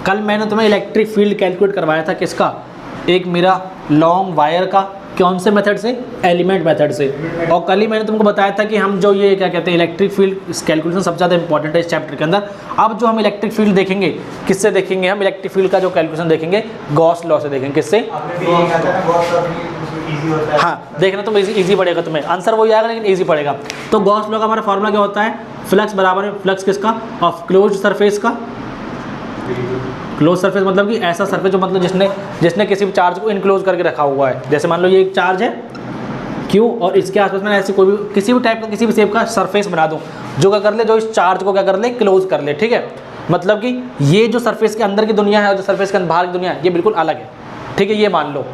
कल मैंने तुम्हें इलेक्ट्रिक फील्ड कैलकुलेट करवाया था किसका, एक मेरा लॉन्ग वायर का, कौन से मेथड से, एलिमेंट मेथड से। और कल ही मैंने तुमको बताया था कि हम जो ये क्या कहते हैं इलेक्ट्रिक फील्ड कैलकुलेशन सबसे ज़्यादा इंपॉर्टेंट है इस चैप्टर के अंदर। अब जो हम इलेक्ट्रिक फील्ड देखेंगे किससे देखेंगे, हम इलेक्ट्रिक फील्ड का जो कैलकुलेशन देखेंगे गॉस लॉ से देखेंगे। किससे? हाँ, देखना तुम इजी पड़ेगा, तुम्हें आंसर वही आएगा लेकिन इजी पड़ेगा। तो गॉस लॉ का हमारा फॉर्मूला क्या होता है, फ्लक्स बराबर है फ्लक्स किसका, ऑफ क्लोज्ड सरफेस का। क्लोज सरफेस मतलब कि ऐसा सरफेस जो मतलब जिसने किसी भी चार्ज को इनक्लोज करके रखा हुआ है। जैसे मान लो ये एक चार्ज है Q और इसके आसपास में ऐसे कोई भी किसी भी टाइप का किसी भी शेप का सरफेस बना दूं जो क्या कर ले, जो इस चार्ज को क्या कर ले, क्लोज कर ले। ठीक है, मतलब कि ये जो सरफेस के अंदर की दुनिया है और जो सरफेस के बाहर की दुनिया है ये बिल्कुल अलग है। ठीक है, ये मान लो।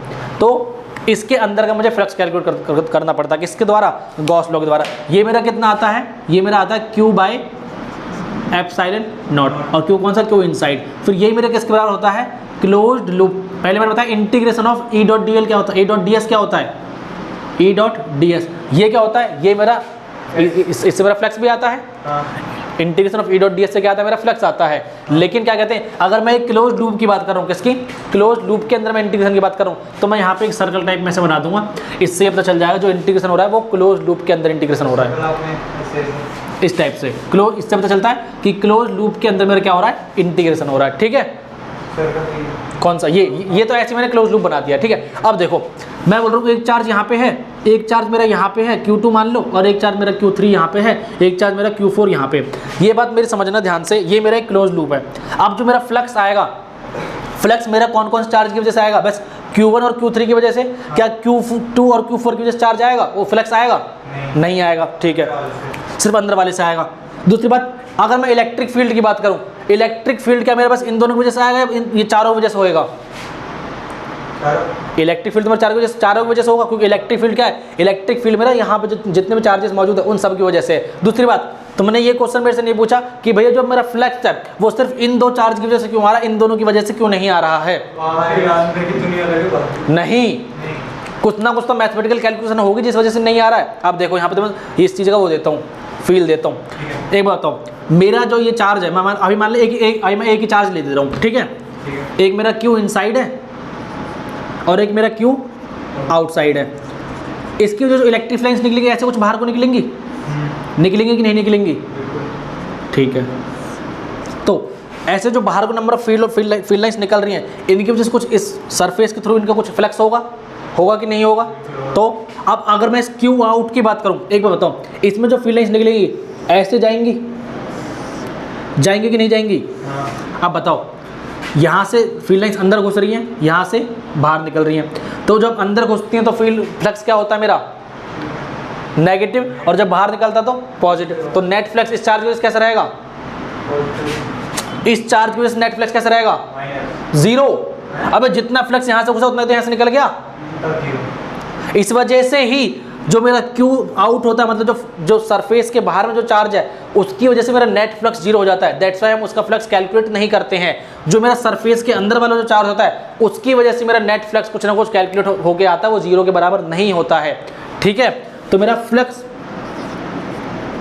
तो इसके अंदर का मुझे फ्लक्स कैलकुलेट करना पड़ता है किसके द्वारा, गॉस लॉ के द्वारा। ये मेरा कितना आता है, ये मेरा आता है Q/ε0 और Q कौन सा, Q इनसाइड। फिर यही मेरे किसके बराबर होता है, क्लोज्ड लूप। पहले मैंने बताया इंटीग्रेशन ऑफ E.dl क्या होता है, E.ds क्या होता है, E.ds ये क्या होता है, ये मेरा इससे मेरा फ्लक्स भी आता है। इंटीग्रेशन ऑफ E.ds से क्या आता है, मेरा फ्लक्स आता है। लेकिन क्या कहते हैं, अगर मैं एक क्लोज लूप की बात करूँ, किसकी, क्लोज लूप के अंदर मैं इंटीग्रेशन की बात करूँ, तो मैं यहाँ पे एक सर्कल टाइप में से बना दूंगा। इससे पता चल जाएगा जो इंटीग्रेशन हो रहा है वो क्लोज लूप के अंदर इंटीग्रेशन हो रहा है, इस टाइप से। क्लोज, इससे पता चलता है कि क्लोज लूप के अंदर मेरा क्या हो रहा है, इंटीग्रेशन हो रहा है। ठीक है, कौन सा, ये तो ऐसे मैंने क्लोज लूप बना दिया। ठीक है, अब देखो मैं बोल रहा हूँ एक चार्ज यहाँ पे है, एक चार्ज मेरा यहाँ पे है Q2 मान लो, और एक चार्ज मेरा Q3 यहाँ पे है, एक चार्ज मेरा Q4 यहाँ पे। ये बात मेरी समझना ध्यान से, ये मेरा एक क्लोज लूप है। अब जो मेरा फ्लक्स आएगा, फ्लक्स मेरा कौन कौन से चार्ज की वजह से आएगा, बस Q1 और Q3 की वजह से। क्या Q2 और Q4 की वजह से चार्ज आएगा, वो फ्लक्स आएगा? नहीं आएगा। ठीक है, सिर्फ अंदर वाले से आएगा। दूसरी बात, अगर मैं इलेक्ट्रिक फील्ड की बात करूं, इलेक्ट्रिक फील्ड क्या मेरे पास इन दोनों की वजह से आएगा, ये चारों की वजह से होएगा। इलेक्ट्रिक फील्ड में चारों की वजह से होगा, क्योंकि इलेक्ट्रिक फील्ड क्या है, इलेक्ट्रिक फील्ड मेरा यहाँ पे जितने भी चार्जेस मौजूद है उन सब की वजह से। दूसरी बात, तुमने ये क्वेश्चन मेरे से नहीं पूछा कि भैया जो मेरा फ्लक्स है वो सिर्फ इन दो चार्ज की वजह से क्यों आ रहा है, इन दोनों की वजह से क्यों नहीं आ रहा है। नहीं, कुछ ना कुछ तो मैथमेटिकल कैलकुलेशन होगी जिस वजह से नहीं आ रहा है। अब देखो यहाँ पे मैं इस चीज़ का वो देता हूँ, फील देता हूँ। एक बात बताओ, मेरा जो ये चार्ज है, मैं अभी मान लो मैं एक ही चार्ज ले दे रहा हूँ। ठीक है, एक मेरा Q इनसाइड है और एक मेरा Q आउटसाइड है। इसकी जो इलेक्ट्रिक लाइन्स निकलेंगी ऐसे कुछ बाहर को निकलेंगी, निकलेंगी कि नहीं निकलेंगी? ठीक है, तो ऐसे जो बाहर को नंबर ऑफ फील्ड लाइन्स निकल रही हैं, इनकी वजह से कुछ इस सरफेस के थ्रू इनका कुछ फ्लक्स होगा कि नहीं होगा। तो अब अगर मैं इस Q आउट की बात करूं, एक बार बताओ, इसमें जो फील्ड लाइन्स निकलेंगी ऐसे जाएंगी कि नहीं जाएंगी? अब बताओ, यहाँ से फील्ड लाइन्स अंदर घुस रही हैं, यहाँ से बाहर निकल रही हैं। तो जब अंदर घुसती हैं तो फील्ड फ्लक्स क्या होता है मेरा, नेगेटिव, और जब बाहर निकलता तो पॉजिटिव। तो नेट फ्लक्स इस चार्ज की वजह से कैसा रहेगा, इस चार्ज की वजह से नेट फ्लक्स कैसा रहेगा, जीरो। अब जितना फ्लक्स यहाँ से घुसा उतना तो यहाँ से निकल गया। इस वजह से ही जो मेरा Q आउट होता है, मतलब जो सरफेस के बाहर में जो चार्ज है उसकी वजह से मेरा नेट फ्लक्स जीरो हो जाता है। दैट्स व्हाई हम उसका फ्लक्स कैलकुलेट नहीं करते हैं। जो मेरा सरफेस के अंदर वाला जो चार्ज होता है उसकी वजह से मेरा नेट फ्लक्स कुछ ना कुछ कैलकुलेट होके आता है, वो जीरो के बराबर नहीं होता है। ठीक है, तो मेरा फ्लक्स,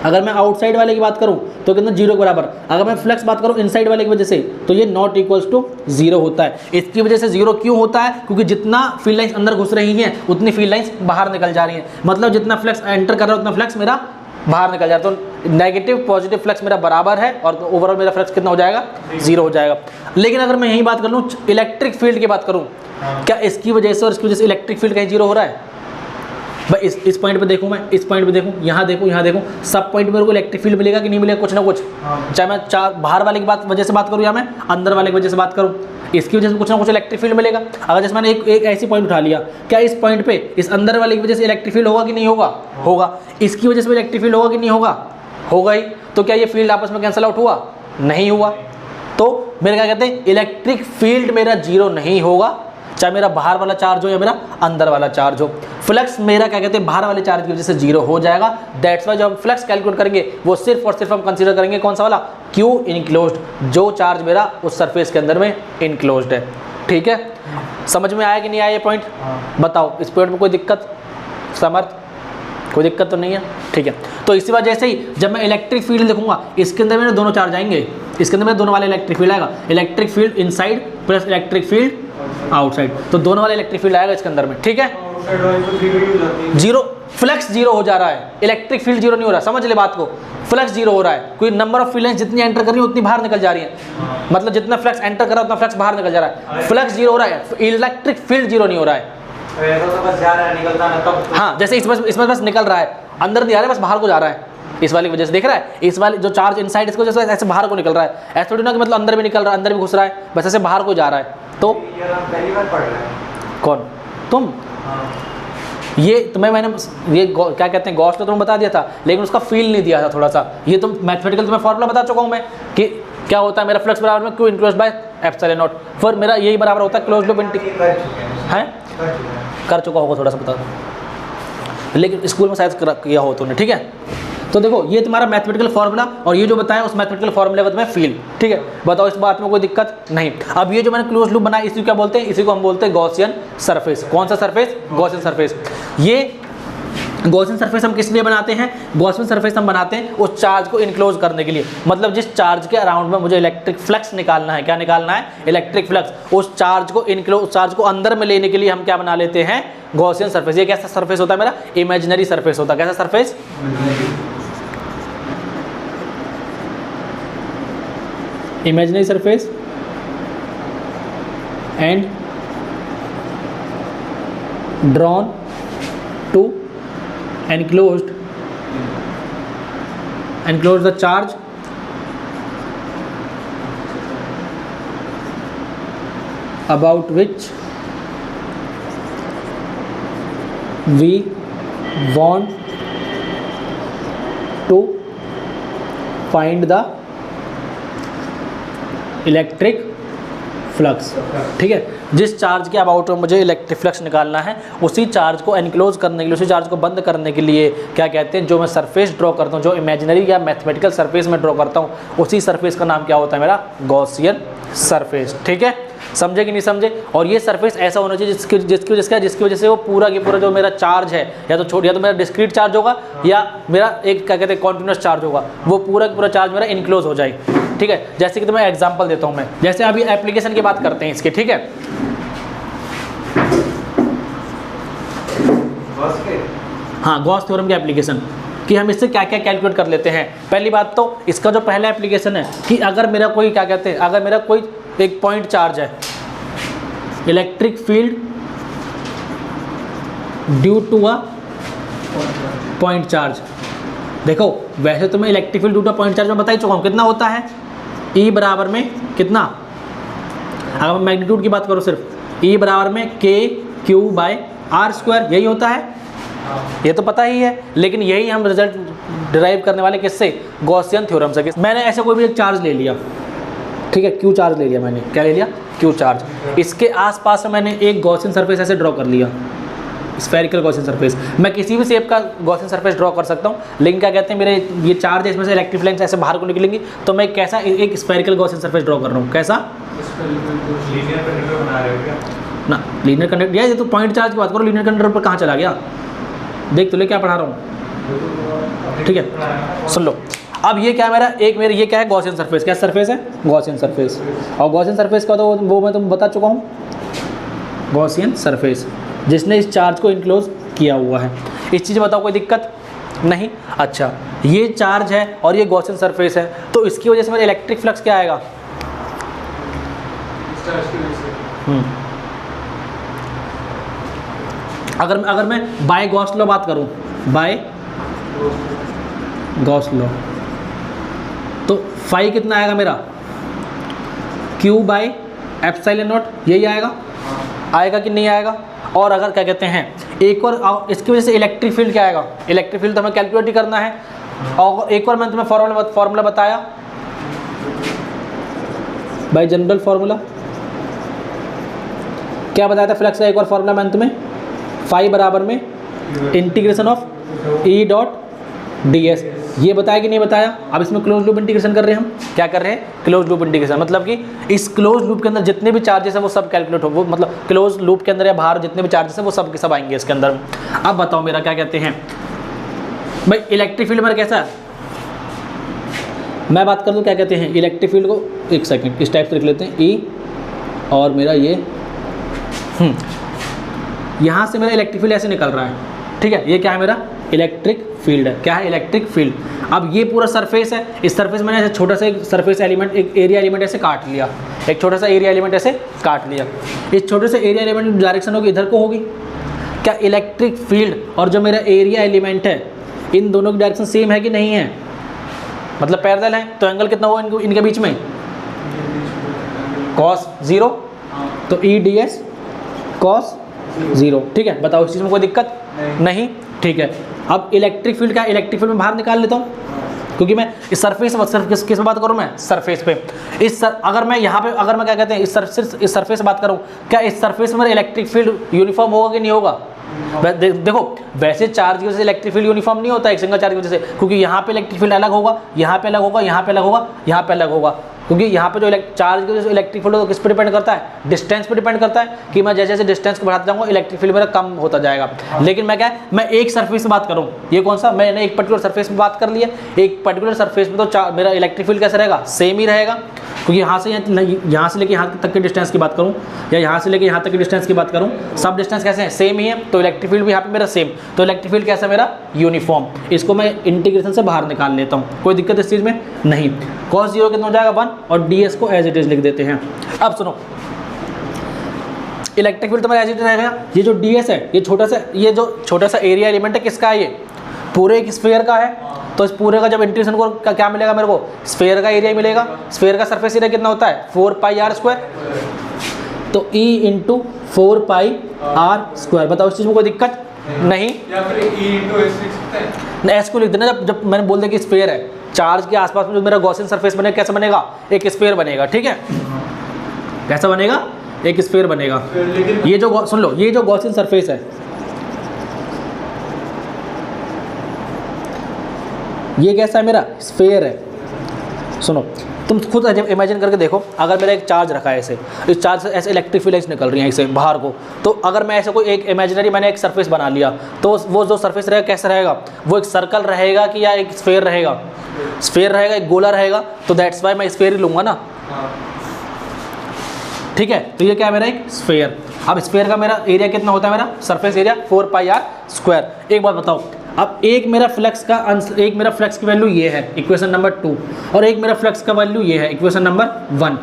अगर मैं आउटसाइड वाले की बात करूं तो कितना, जीरो के बराबर। अगर मैं फ्लक्स बात करूं इनसाइड वाले की वजह से तो ये नॉट इक्वल्स टू जीरो होता है। इसकी वजह से जीरो क्यों होता है, क्योंकि जितना फील्ड लाइन्स अंदर घुस रही हैं उतनी फील्ड लाइन्स बाहर निकल जा रही हैं। मतलब जितना फ्लक्स एंटर कर रहा है उतना फ्लक्स मेरा बाहर निकल जाता है। तो नेगेटिव पॉजिटिव फ्लक्स मेरा बराबर है और ओवरऑल मेरा फ्लक्स कितना हो जाएगा, जीरो हो जाएगा। लेकिन अगर मैं यही बात कर लूँ इलेक्ट्रिक फील्ड की बात करूँ, क्या इसकी वजह से और इसकी वजह से इलेक्ट्रिक फील्ड कहीं जीरो हो रहा है? भाई इस पॉइंट पे देखूँ, मैं इस पॉइंट पे देखूँ, यहाँ देखूँ, सब पॉइंट मेरे को इलेक्ट्रिक फील्ड मिलेगा कि नहीं मिलेगा, कुछ ना कुछ। चाहे मैं बाहर वाले की वजह से बात करूँ या मैं अंदर वाले की वजह से बात करूँ, इसकी वजह से कुछ ना कुछ इलेक्ट्रिक फील्ड मिलेगा। अगर जैसे मैंने एक ऐसी पॉइंट उठा लिया, क्या इस पॉइंट पे इस अंदर वाले की वजह से इलेक्ट्रिक फील्ड होगा कि नहीं होगा? होगा। इसकी वजह से इलेक्ट्रिक फील्ड होगा कि नहीं होगा? होगा ही। तो क्या ये फील्ड आपस में कैंसिल आउट हुआ? नहीं हुआ। तो मेरे क्या कहते हैं, इलेक्ट्रिक फील्ड मेरा जीरो नहीं होगा, चाहे मेरा बाहर वाला चार्ज हो या मेरा अंदर वाला चार्ज हो। फ्लक्स मेरा क्या कहते हैं, बाहर वाले चार्ज की वजह से जीरो हो जाएगा। दैट्स वाई जब हम फ्लक्स कैलकुलेट करेंगे वो सिर्फ और सिर्फ हम कंसीडर करेंगे कौन सा वाला, Q इनक्लोज्ड, जो चार्ज मेरा उस सरफेस के अंदर में इनक्लोज्ड है। ठीक है, समझ में आया कि नहीं आया ये पॉइंट? बताओ, इस पॉइंट में कोई दिक्कत, समर्थ? कोई दिक्कत तो नहीं है, ठीक है। तो इसी वजह से ही जब मैं इलेक्ट्रिक फील्ड लिखूंगा, इसके अंदर मेरे दोनों चार्ज आएंगे, इसके अंदर मेरे दोनों वाले इलेक्ट्रिक फील्ड आएगा, electric field inside plus electric field outside, तो दोनों वाले इलेक्ट्रिक फील्ड आएगा इसके अंदर में, ठीक है। जीरो, फ्लक्स जीरो हो जा रहा है, इलेक्ट्रिक फील्ड जीरो नहीं हो रहा, समझ ले बात को, फ्लक्स जीरो हो रहा है। कोई नंबर ऑफ फील्ड जितनी एंटर कर रही है उतनी बाहर निकल जा रही है, मतलब जितना फ्लक्स एंटर कर रहा है उतना फ्लक्स बाहर निकल जा रहा है, फ्लक्स जीरो हो रहा है, इलेक्ट्रिक फील्ड जीरो नहीं हो रहा है। तो बस जा रहा है, निकलता ना तब। हाँ, जैसे इसमें बस निकल रहा है, अंदर नहीं आ रहा है, बस बाहर को जा रहा है, इस वाली वजह से देख रहा है, इस वाली जो चार्ज इनसाइड इसको जैसे ऐसे बाहर को निकल रहा है, ऐसे थोड़ी ना कि मतलब अंदर भी निकल रहा है, अंदर भी घुस रहा है, बस ऐसे बाहर को जा रहा है। तो पहली बार पढ़ रहे हैं। कौन? तुम? हाँ। ये तुम्हें मैंने ये क्या कहते हैं, गॉस लॉ तुम्हें बता दिया था, लेकिन उसका फील नहीं दिया था थोड़ा सा। ये तुम मैथमेटिकल तुम्हें फॉर्मूला बता चुका हूँ मैं कि क्या होता है, मेरा फ्लक्स बराबर में Q enclosed bye epsilon not, फिर मेरा यही बराबर होता है क्लोज लूप इंटीग्रल है, कर चुका होगा थोड़ा सा बता, लेकिन स्कूल में शायद किया हो तुमने, ठीक है। तो देखो ये तुम्हारा मैथमेटिकल फार्मूला, और ये जो बताया उस मैथमेटिकल फार्मूले का तुम्हें फील, ठीक है। बताओ इस बात में कोई दिक्कत नहीं। अब ये जो मैंने क्लोज लूप बनाया इसी को क्या बोलते हैं, इसी को हम बोलते हैं गॉसियन सरफेस। कौन सा सरफेस? Gaussian surface. ये गॉसियन सरफेस हम किस लिए बनाते हैं? गॉसियन सरफेस हम बनाते हैं उस चार्ज को इनक्लोज करने के लिए, मतलब जिस चार्ज के अराउंड में मुझे इलेक्ट्रिक फ्लक्स निकालना है। क्या निकालना है? Electric flux. उस चार्ज को इनक्लोज, चार्ज को अंदर में लेने के लिए हम क्या बना लेते हैं? Gaussian surface. ये कैसा सरफेस होता है मेरा? इमेजिनरी सरफेस होता है। कैसा surface? Imaginary surface and drawn to enclose the charge about which we want to find the electric flux. ठीक है, जिस चार्ज के अबाउट में मुझे इलेक्ट्रिक फ्लक्स निकालना है, उसी चार्ज को एनक्लोज करने के लिए, उसी चार्ज को बंद करने के लिए क्या कहते हैं, जो मैं सरफेस ड्रॉ करता हूँ, जो इमेजिनरी या मैथमेटिकल सरफेस में ड्रॉ करता हूँ, उसी सरफेस का नाम क्या होता है मेरा? Gaussian surface. ठीक है, समझे कि नहीं समझे? और ये सरफेस ऐसा होना चाहिए जिसकी वजह से वो पूरा की पूरा जो मेरा चार्ज है, या तो छोड़, या तो मेरा डिस्क्रीट चार्ज होगा, या मेरा एक क्या कहते हैं कॉन्टिन्यूस चार्ज होगा, वो पूरा का पूरा चार्ज मेरा इनक्लोज हो जाए। ठीक है, जैसे कि तो मैं एग्जांपल देता हूँ मैं, जैसे अभी एप्लीकेशन की बात करते हैं इसके। ठीक है, हाँ, गॉस थ्योरम की एप्लीकेशन कि हम इससे क्या क्या कैलकुलेट कर लेते हैं। पहली बात तो इसका जो पहला एप्लीकेशन है कि अगर मेरा कोई क्या कहते हैं, अगर मेरा कोई एक पॉइंट चार्ज है, electric field due to a point charge. देखो वैसे तो मैं electric field due to a point charge में बता ही चुका हूँ कितना होता है, E बराबर में कितना, अगर मैं मैग्नीट्यूड की बात करूँ सिर्फ, E बराबर में KQ/R², यही होता है, ये तो पता ही है। लेकिन यही हम रिजल्ट डिराइव करने वाले किससे? गॉसियन थ्योरम से। मैंने ऐसे कोई भी एक चार्ज ले लिया, ठीक है, Q चार्ज ले लिया मैंने, क्या ले लिया? Q charge. इसके आसपास में मैंने एक गॉसियन सरफेस ऐसे ड्रॉ कर लिया, स्फेरिकल गॉसियन सरफेस। मैं किसी भी शेप का गॉसियन सरफेस ड्रॉ कर सकता हूँ, लेकिन क्या कहते हैं, मेरे ये चार्ज है, इसमें से इलेक्ट्रिक फ्लक्स ऐसे बाहर को निकलेंगी, तो मैं कैसा एक स्फेरिकल गॉसियन सरफेस ड्रॉ कर रहा हूँ। कैसा? लीनियर कंडक्टर बना रहे हो क्या? ना, लीनियर कंडक्टर, ये तो पॉइंट चार्ज की बात करो, लीनियर कंडक्टर पर कहाँ चला गया? देख तो ले क्या पढ़ा रहा हूँ। ठीक है, सुन लो। अब ये क्या मेरा ये क्या है? Gaussian surface. क्या सरफेस है? Gaussian surface. और गॉसियन सरफेस का तो वो मैं तुम बता चुका हूँ, गॉसियन सरफेस जिसने इस चार्ज को इनक्लोज किया हुआ है। इस चीज़ में बताओ कोई दिक्कत नहीं? अच्छा, ये चार्ज है और ये गॉसियन सरफेस है, तो इसकी वजह से मेरा इलेक्ट्रिक फ्लक्स क्या आएगा? अगर मैं बाय गॉस लॉ बात करूं, बाय गॉस लॉ, तो फाई कितना आएगा मेरा? Q/ε0, यही आएगा। आएगा कि नहीं आएगा? और अगर क्या कहते हैं, एक और इसकी वजह से इलेक्ट्रिक फील्ड क्या आएगा? इलेक्ट्रिक फील्ड तो हमें कैलकुलेट ही करना है। और एक और मैंने तुम्हें फॉर्मूला बताया, बाय जनरल फॉर्मूला क्या बताया था फ्लक्स का? एक और फॉर्मूला मैंने तुम्हें, फाई बराबर में इंटीग्रेशन ऑफ E.ds, ये बताया कि नहीं बताया? अब इसमें क्लोज लूप इंटीग्रेशन कर रहे हैं हम। क्या कर रहे हैं? क्लोज लूप इंटीग्रेशन, मतलब कि इस क्लोज लूप के अंदर जितने भी चार्जेस हैं वो सब कैलकुलेट हो, वो मतलब क्लोज लूप के अंदर या बाहर जितने भी चार्जेस हैं वो सब के सब आएंगे इसके अंदर। अब बताओ मेरा क्या कहते हैं, भाई इलेक्ट्रिक फील्ड मेरा कैसा है, मैं बात कर दूँ क्या कहते हैं इलेक्ट्रिक फील्ड को, एक सेकंड इस टाइप से लिख लेते हैं, ई और मेरा ये यहाँ से मेरा इलेक्ट्रिक फील्ड ऐसे निकल रहा है, ठीक है, ये क्या है मेरा इलेक्ट्रिक फील्ड है, क्या है इलेक्ट्रिक फील्ड। अब ये पूरा सरफेस है, इस सरफेस मैंने ऐसे छोटा सा एक सरफेस एलिमेंट, एक एरिया एलिमेंट ऐसे काट लिया, एक छोटा सा एरिया एलिमेंट ऐसे काट लिया, इस छोटे से एरिया एलिमेंट की डायरेक्शन होगी इधर को होगी, क्या इलेक्ट्रिक फील्ड और जो मेरा एरिया एलिमेंट है इन दोनों की डायरेक्शन सेम है कि नहीं है, मतलब पैरेलल है, तो एंगल कितना होगा इनके बीच में, cos 0, तो ई डी एस cos 0, ठीक है। बताओ इस चीज़ में कोई दिक्कत नहीं, ठीक है। अब इलेक्ट्रिक फील्ड का, इलेक्ट्रिक फील्ड में बाहर निकाल लेता हूँ, क्योंकि मैं इस सरफेस किस में बात करूँ, मैं सरफेस पे, अगर मैं यहाँ पे, अगर मैं क्या कहते हैं इस सरफेस से बात करूँ, क्या इस सरफेस में इलेक्ट्रिक फील्ड यूनिफॉर्म होगा कि नहीं होगा। देखो वैसे चार्ज की वजह से इलेक्ट्रिक फील्ड यूनिफॉर्म नहीं होता एक सिंगल चार्ज की वजह से, क्योंकि यहाँ पे इलेक्ट्रिक फील्ड अलग होगा, यहाँ पे अलग होगा, यहाँ पे अलग होगा, यहाँ पे अलग होगा, क्योंकि यहाँ पे जो चार्ज की वजह से इलेक्ट्रिक फील्ड तो किस पे डिपेंड करता है, डिस्टेंस पे डिपेंड करता है, कि मैं जैसे जैसे डिस्टेंस को बढ़ाता जाऊँगा इलेक्ट्रिक फील्ड मेरा कम होता जाएगा। लेकिन मैं क्या है, मैं एक सरफेस से बात करूँ, ये कौन सा, मैंने एक पर्टिकुलर सरफेस में बात कर लिया, एक पर्टिकुलर सरफेस में तो मेरा इलेक्ट्रिक फील्ड कैसा रहेगा, सेम ही रहेगा, क्योंकि यहाँ से लेके यहाँ तक के डिस्टेंस की बात करूँ या यहाँ से लेके यहाँ तक के डिस्टेंस की बात करूँ, सब डिस्टेंस कैसे हैं, सेम ही है, तो इलेक्ट्रिक फील्ड भी यहाँ पे मेरा सेम, तो इलेक्ट्रिक फील्ड कैसा मेरा यूनिफॉर्म। इसको मैं इंटीग्रेशन से बाहर निकाल लेता हूँ, कोई दिक्कत इस चीज़ में नहीं। cos 0 कितना हो जाएगा 1 और ds को एज इट इज लिख देते हैं। अब सुनो इलेक्ट्रिक फील्ड तो मेरा एज इट इज रहेगा, ये जो ds है ये जो छोटा सा एरिया एलिमेंट है किसका है, ये पूरे एक स्फीयर का है, तो इस पूरे का जब इंटीग्रेशन को क्या मिलेगा मेरे को, स्फीयर का एरिया मिलेगा, स्फीयर का सरफेस एरिया कितना होता है 4πr², तो E इंटू 4πr²। बताओ इस चीज़ में कोई दिक्कत नहीं, या फिर E इंटू एस लिख सकते हैं, एस को लिख देना, जब मैंने बोल दिया कि स्फीयर है, चार्ज के आसपास में जो मेरा गॉसियन सरफेस बनेगा कैसा बनेगा, एक स्फीयर बनेगा, ठीक है, कैसा बनेगा, एक स्फीयर बनेगा। ये जो सुन लो, ये जो गॉसियन सरफेस है ये कैसा है, मेरा स्फीयर है। सुनो तुम खुद इमेजिन करके देखो, अगर मेरा एक चार्ज रखा है ऐसे, इस चार्ज से ऐसे इलेक्ट्रिक फील्ड निकल रही है इसे बाहर को, तो अगर मैं ऐसे कोई एक इमेजिनरी मैंने एक सरफेस बना लिया, तो वो जो सरफेस रहेगा कैसा रहेगा, वो एक सर्कल रहेगा कि या एक स्फीयर रहेगा, स्फीयर रहेगा, एक गोला रहेगा, तो दैट्स वाई मैं स्फीयर ही लूँगा ना, ठीक है। तो ये क्या है मेरा एक स्फीयर। अब स्फीयर का मेरा एरिया कितना होता है, मेरा सरफेस एरिया 4πr²। एक बात बताओ, अब एक मेरा फ्लक्स की वैल्यू ये है इक्वेशन नंबर 2, और एक मेरा फ्लक्स का वैल्यू ये है इक्वेशन नंबर 1।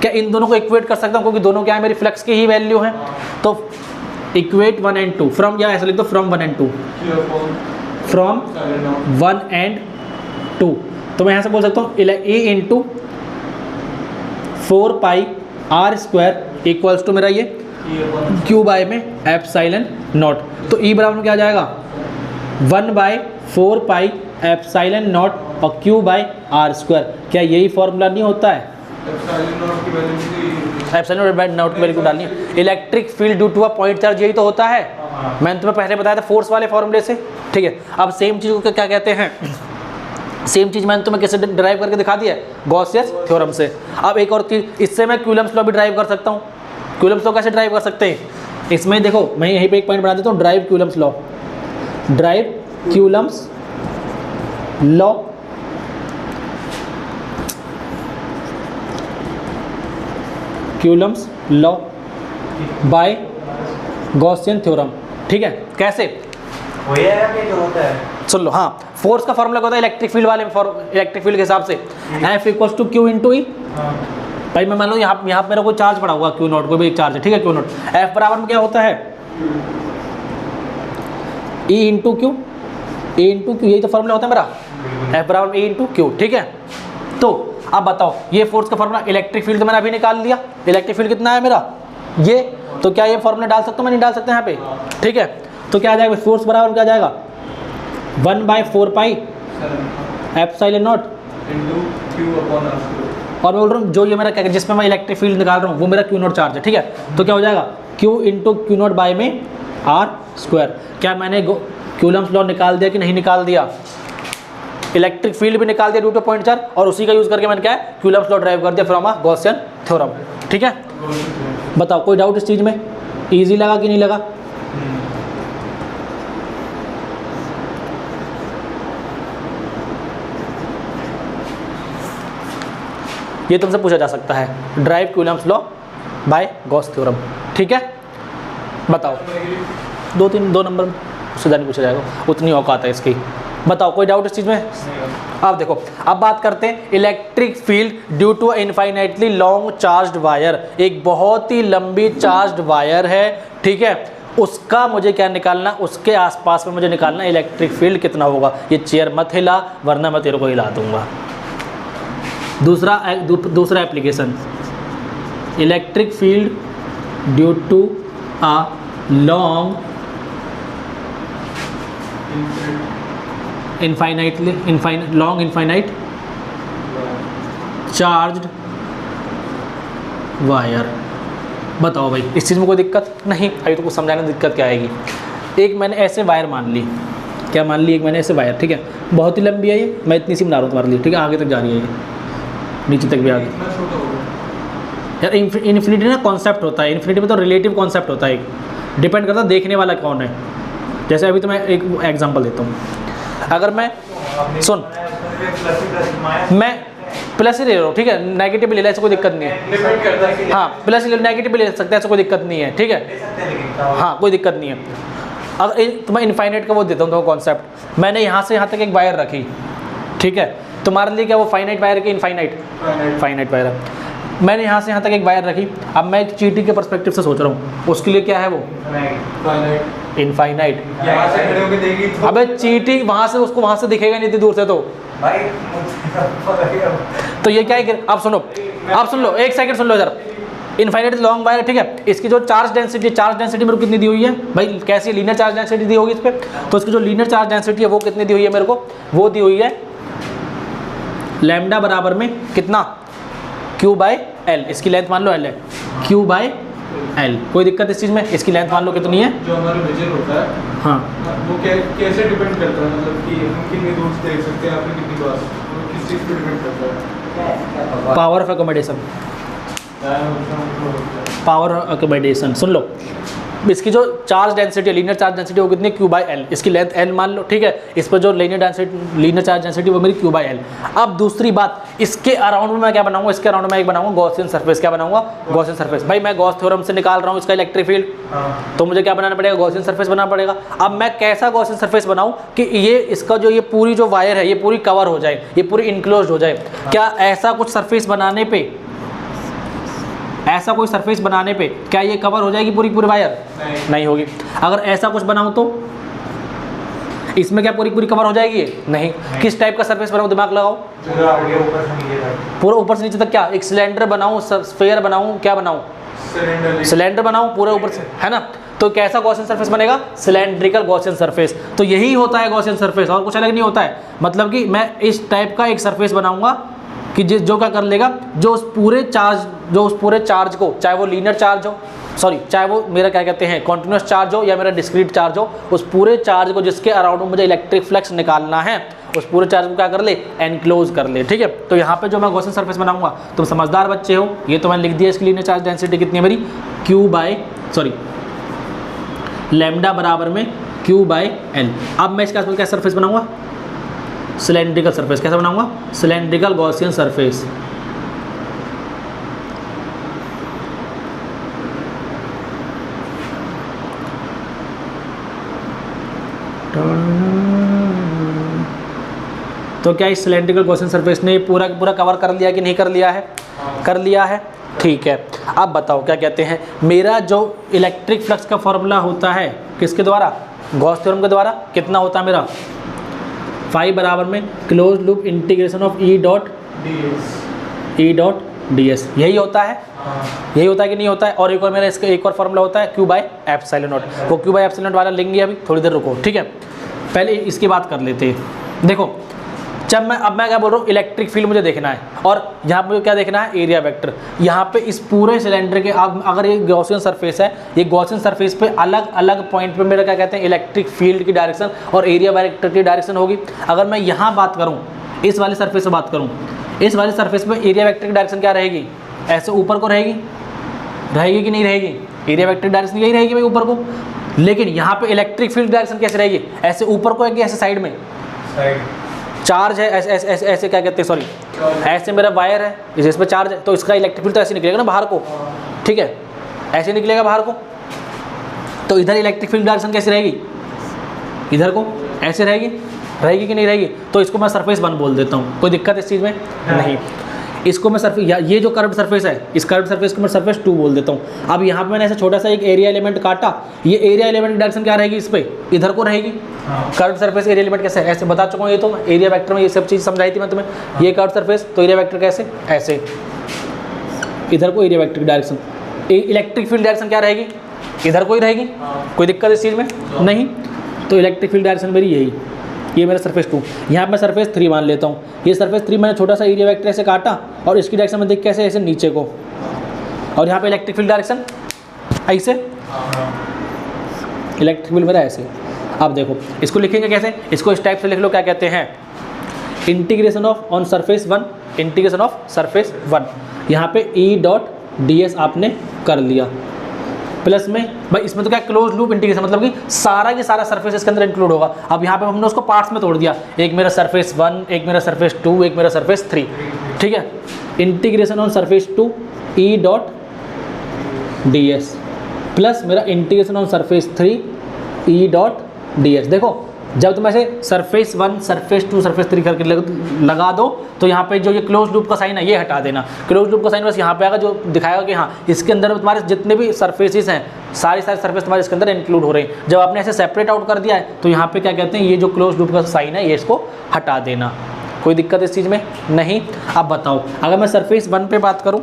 क्या इन दोनों को इक्वेट कर सकता हूँ, क्योंकि दोनों क्या है मेरी फ्लक्स की ही वैल्यू है, तो इक्वेट 1 and 2 फ्रॉम, या ऐसा लिख दो फ्रॉम 1 and 2, फ्रॉम 1 and 2, तो मैं यहाँ से बोल सकता हूँ E into 4πr² equals to मेरा ये क्यू बाय में एप्सिलॉन नॉट, तो E बराबर में क्या आ जाएगा 1/4π ε0 और Q/r²। क्या यही फॉर्मूला नहीं होता है, एप्सिलॉन नॉट की वैल्यू को डालनी है, electric field due to a point charge, यही तो होता है, मैंने तुम्हें पहले बताया था फोर्स वाले फॉर्मूले से, ठीक है। अब सेम चीज़ को क्या कहते हैं, सेम चीज़ मैंने तुम्हें कैसे ड्राइव करके दिखा दिया, गॉसियस थ्योरम से। अब एक और चीज़, इससे मैं कूलम्स लॉ भी ड्राइव कर सकता हूँ। कूलम्स लॉ कैसे ड्राइव कर सकते हैं, इसमें देखो मैं यहीं पे एक पॉइंट बना देता हूँ, drive Coulomb's law, drive Coulomb's law, Coulomb's law by Gaussian theorem, ठीक है। कैसे वही है जो होता है, सुन लो, हाँ फोर्स का फॉर्मूला होता है इलेक्ट्रिक फील्ड वाले, इलेक्ट्रिक फील्ड के हिसाब से F equals to Q into E. भाई मैं मान लो यहाँ मेरा कोई चार्ज पड़ा हुआ Q0, कोई भी एक चार्ज है, ठीक है, Q0, F बराबर में क्या होता है E इंटू क्यू, ए इंटू क्यू, यही तो फॉर्मूला होता है मेरा, F बराबर ए इंटू क्यू, ठीक है। तो अब बताओ ये फोर्स का फॉर्मूला, इलेक्ट्रिक फील्ड तो मैंने अभी निकाल लिया, इलेक्ट्रिक फील्ड कितना है मेरा ये, तो क्या ये फॉर्मूला डाल सकता हूँ, मैं नहीं डाल सकता यहाँ पे, ठीक है। तो क्या आ जाएगा फोर्स बराबर क्या आ जाएगा 1/4π ε0 और मैं बोल रहा हूँ जो ये मेरा क्या जिसमें मैं इलेक्ट्रिक फील्ड निकाल रहा हूँ वो मेरा Q0 चार्ज है, ठीक है। तो क्या हो जाएगा Q इंटू Q0 बाय में r²। क्या मैंने कूलम्स लॉ निकाल दिया कि नहीं निकाल दिया, इलेक्ट्रिक फील्ड भी निकाल दिया ड्यू टू पॉइंट चार्ज, और उसी का यूज़ करके मैंने क्या है कूलम्स लॉ ड्राइव कर दिया फ्रॉम अ गॉसियन थ्योरम, ठीक है। बताओ कोई डाउट इस चीज़ में, ईजी लगा कि नहीं लगा, ये तुमसे पूछा जा सकता है, drive Coulomb's law by Gauss theorem. ठीक है, बताओ। 2 नंबर उससे ज़्यादा पूछा जाएगा, उतनी औकात है इसकी। बताओ कोई डाउट इस चीज़ में? अब देखो, अब बात करते हैं electric field due to infinitely long charged wire. एक बहुत ही लंबी चार्ज्ड वायर है, ठीक है, उसका मुझे क्या निकालना, उसके आसपास में मुझे निकालना इलेक्ट्रिक फील्ड कितना होगा। ये चेयर मत हिला वरना मैं तेरे को हिला दूंगा। दूसरा application, electric field due to a long infinite charged wire. बताओ भाई, इस चीज़ में कोई दिक्कत नहीं? अभी तो कुछ समझाने में दिक्कत क्या आएगी। एक मैंने ऐसे वायर मान ली, क्या मान ली, एक मैंने ऐसे वायर, ठीक है, बहुत ही लंबी है ये, मैं इतनी सी बना रहा हूँ तुम्हारे लिए, ठीक है, आगे तक जा रही है ये, नीचे तक भी आगे। यार इन्फिनिटी ना कॉन्सेप्ट होता है, इन्फिनिटी में तो रिलेटिव कॉन्सेप्ट होता है, डिपेंड करता है देखने वाला कौन है। जैसे अभी तो मैं एक एग्जांपल देता हूँ, अगर मैं सुन, मैं प्लस ही ले रहा हूँ, ठीक है, नेगेटिव ले ले, ऐसा कोई दिक्कत नहीं है। हाँ, प्लस नेगेटिव ले सकते हैं, ऐसा कोई दिक्कत नहीं है, ठीक है, हाँ कोई दिक्कत नहीं है। अब तो मैं इनफाइनाइट का वो देता हूँ तो कॉन्सेप्ट, मैंने यहाँ से यहाँ तक एक वायर रखी, ठीक है, तुम्हारे लिए क्या वो फाइनाइट वायर की फाइनाइट वायर है। मैंने यहाँ से यहाँ तक एक वायर रखी, अब मैं एक चीटी के पर्सपेक्टिव से सोच रहा हूँ, उसके लिए क्या है वो इनफाइनाइट। अबे चीटी वहाँ से, उसको वहाँ से दिखेगा नहीं इतनी दूर से तो भाई। तो ये क्या है, आप सुनो, आप सुन लो, एक सेकंड सुन लो जरा। इनफाइनाइट लॉन्ग वायर, ठीक है, इसकी जो चार्ज डेंसिटी मेरे को कितनी दी हुई है भाई, कैसी लीनियर चार्ज डेंसिटी दी होगी इस पर, तो इसकी जो लीनियर चार्ज डेंसिटी है वो कितनी दी हुई है मेरे को, वो दी हुई है लैम्डा बराबर में कितना, Q बाय L। इसकी लेंथ मान लो L है, Q बाय L, कोई दिक्कत इस चीज़ में? इसकी लेंथ मान लो कितनी है, जो हमारा मेजर होता है, हाँ, वो कैसे डिपेंड करता है, मतलब कि हम कितनी दूर से देख सकते हैं, आपने कितनी बार, वो किस चीज़ पे डिपेंड करता है? Power of accommodation, power of accommodation. सुन लो, इसकी जो चार्ज डेंसिटी है, लीनियर चार्ज डेंसिटी वो कितनी, Q बाय L, इसकी लेंथ L मान लो, ठीक है, इस पर जो लीनियर चार्ज डेंसिटी वो मेरी Q बाय L। अब दूसरी बात, इसके अराउंड में मैं क्या बनाऊंगा, इसके अराउंड में एक बनाऊंगा गॉसियन सरफेस। क्या बनाऊंगा, गॉसियन सरफेस। भाई मैं गॉस थ्योरम से निकाल रहा हूँ इसका इलेक्ट्रिक फील्ड, तो मुझे क्या बनाना पड़ेगा, गॉसियन सरफेस बनाना पड़ेगा। अब मैं कैसा गॉसियन सरफेस बनाऊँ कि ये इसका जो ये पूरी जो वायर है ये पूरी कवर हो जाए, ये पूरी इनक्लोज हो जाए। क्या ऐसा कुछ सरफेस बनाने पे, ऐसा कोई सरफेस बनाने पे क्या ये कवर हो जाएगी पूरी वायर? नहीं होगी। अगर ऐसा कुछ बनाऊं तो इसमें क्या पूरी कवर हो जाएगी? नहीं। किस टाइप का सरफेस बनाऊं, दिमाग लगाओ, पूरा ऊपर से नीचे तक। क्या एक सिलेंडर बनाऊं, स्फीयर बनाऊं, क्या बनाऊं, सिलेंडर बनाऊं पूरे ऊपर से, है ना? तो कैसा गॉसियन सरफेस बनेगा, सिलेंड्रिकल गॉसियन सरफेस। तो यही होता है गॉसियन सरफेस, और कुछ अलग नहीं होता है। मतलब कि मैं इस टाइप का एक सरफेस बनाऊंगा कि जो क्या कर लेगा, जो उस पूरे चार्ज को, चाहे वो लीनियर चार्ज हो, सॉरी, चाहे वो मेरा क्या कहते हैं कॉन्टिन्यूस चार्ज हो या मेरा डिस्क्रीट चार्ज हो, उस पूरे चार्ज को जिसके अराउंड मुझे इलेक्ट्रिक फ्लक्स निकालना है, उस पूरे चार्ज को क्या कर ले, एनक्लोज कर ले। ठीक है, तो यहाँ पे जो मैं गॉसियन सरफेस बनाऊंगा, तुम समझदार बच्चे हो, ये तो मैंने लिख दिया, इसकी लीनियर चार्ज डेंसिटी कितनी है मेरी, लैम्डा बराबर में Q बाय L। अब मैं इसके आसपास क्या सरफेस बनाऊंगा, सिलेंड्रिकल सरफेस। कैसा बनाऊंगा, सिलेंड्रिकल गॉसियन सरफेस। तो क्या इस सिलेंड्रिकल गॉसियन सरफेस ने पूरा कवर कर लिया कि नहीं कर लिया है? कर लिया है। ठीक है, अब बताओ क्या कहते हैं, मेरा जो इलेक्ट्रिक फ्लक्स का फॉर्मूला होता है किसके द्वारा, गॉस थ्योरम के द्वारा, कितना होता है मेरा, फाई बराबर में close loop integration of E dot ds। यही होता है, यही होता है कि नहीं होता है? और एक और मेरा इसका एक और फॉर्मूला होता है Q बाय एप्सिलॉन नॉट। वो Q बाय एप्सिलॉन नॉट वाला लेंगे अभी, थोड़ी देर रुको। ठीक है, पहले इसकी बात कर लेते हैं। देखो, अब मैं क्या बोल रहा हूँ, इलेक्ट्रिक फील्ड मुझे देखना है, और यहाँ पे क्या देखना है, एरिया वेक्टर। यहाँ पे इस पूरे सिलेंडर के, अब अगर ये गॉसियन सरफेस है, ये गॉसियन सरफेस पे अलग अलग पॉइंट पे मेरा क्या कहते हैं, इलेक्ट्रिक फील्ड की डायरेक्शन और एरिया वेक्टर की डायरेक्शन होगी। अगर मैं यहाँ बात करूँ, इस वाले सरफेस से बात करूँ, इस वाले सरफेस पे एरिया वेक्टर की डायरेक्शन क्या रहेगी, ऐसे ऊपर को रहेगी कि नहीं रहेगी? एरिया वेक्टर डायरेक्शन यही रहेगी भाई, ऊपर को। लेकिन यहाँ पे इलेक्ट्रिक फील्ड डायरेक्शन कैसे रहेगी, ऐसे ऊपर को है कि ऐसे साइड में? चार्ज है ऐसे ऐसे ऐसे ऐसे क्या कहते हैं, सॉरी ऐसे मेरा वायर है, इस पर चार्ज है, तो इसका इलेक्ट्रिक फील्ड तो ऐसे निकलेगा ना बाहर को, ठीक है, ऐसे निकलेगा बाहर को। तो इधर इलेक्ट्रिक फील्ड डायरेक्शन कैसे रहेगी, इधर को ऐसे रहेगी, रहेगी कि नहीं रहेगी। तो इसको मैं सरफेस 1 बोल देता हूँ, कोई दिक्कत इस चीज़ में नहीं। इसको मैं सरफेस, ये जो कर्व्ड सरफेस है, इस कर्व्ड सरफेस को मैं सरफेस 2 बोल देता हूँ। अब यहाँ पे मैंने ऐसा छोटा सा एक एरिया एलिमेंट काटा, ये एरिया एलिमेंट की डायरेक्शन क्या रहेगी, इस पे इधर को रहेगी। कर्व्ड सरफेस एरिया एलिमेंट कैसे, ऐसे बता चुका हूँ, ये तो एरिया वेक्टर में ये सब चीज़ समझाई थी मैं तुम्हें। ये कर्व्ड सरफेस, तो एरिया वेक्टर कैसे, ऐसे इधर को एरिया वेक्टर की डायरेक्शन। इलेक्ट्रिक फील्ड डायरेक्शन क्या रहेगी, इधर को ही रहेगी, कोई दिक्कत इस चीज़ में नहीं। तो इलेक्ट्रिक फील्ड डायरेक्शन मेरी यही, ये मेरा सरफेस 2, यहाँ मैं सरफेस 3 मान लेता हूँ। ये सरफेस 3 मैंने छोटा सा एरिया वेक्टर ऐसे काटा और इसकी डायरेक्शन में देख कैसे, ऐसे नीचे को, और यहाँ पे इलेक्ट्रिक फील्ड डायरेक्शन ऐसे, इलेक्ट्रिक फील्ड मेरा ऐसे। अब देखो इसको लिखेंगे कैसे, इसको इस टाइप से लिख लो, क्या कहते हैं, integration of on surface 1, integration of surface 1, यहाँ पे E.ds आपने कर लिया, प्लस में भाई इसमें तो क्या क्लोज लूप इंटीग्रेशन, मतलब कि सारा के सारा सरफेस इसके अंदर इंक्लूड होगा। अब यहाँ पे हमने उसको पार्ट्स में तोड़ दिया, एक मेरा सरफेस 1, एक मेरा सरफेस 2, एक मेरा सरफेस 3, ठीक है। Integration on surface 2 E.ds plus मेरा इंटीग्रेशन ऑन सरफेस 3 E.ds। देखो जब तुम ऐसे सरफेस 1, सरफेस 2, सरफेस 3 करके लगा दो, तो यहाँ पे जो ये क्लोज लूप का साइन है ये हटा देना। क्लोज लूप का साइन बस यहाँ पे आएगा, जो दिखाएगा कि हाँ इसके अंदर तुम्हारे जितने भी सरफेसेस हैं, सारी सरफेस तुम्हारे इसके अंदर इंक्लूड हो रहे हैं। जब आपने ऐसे सेपरेट आउट कर दिया है, तो यहाँ पे क्या कहते हैं, ये जो क्लोज लूप का साइन है ये इसको हटा देना। कोई दिक्कत इस चीज़ में नहीं। अब बताओ, अगर मैं सरफेस 1 पे बात करूँ,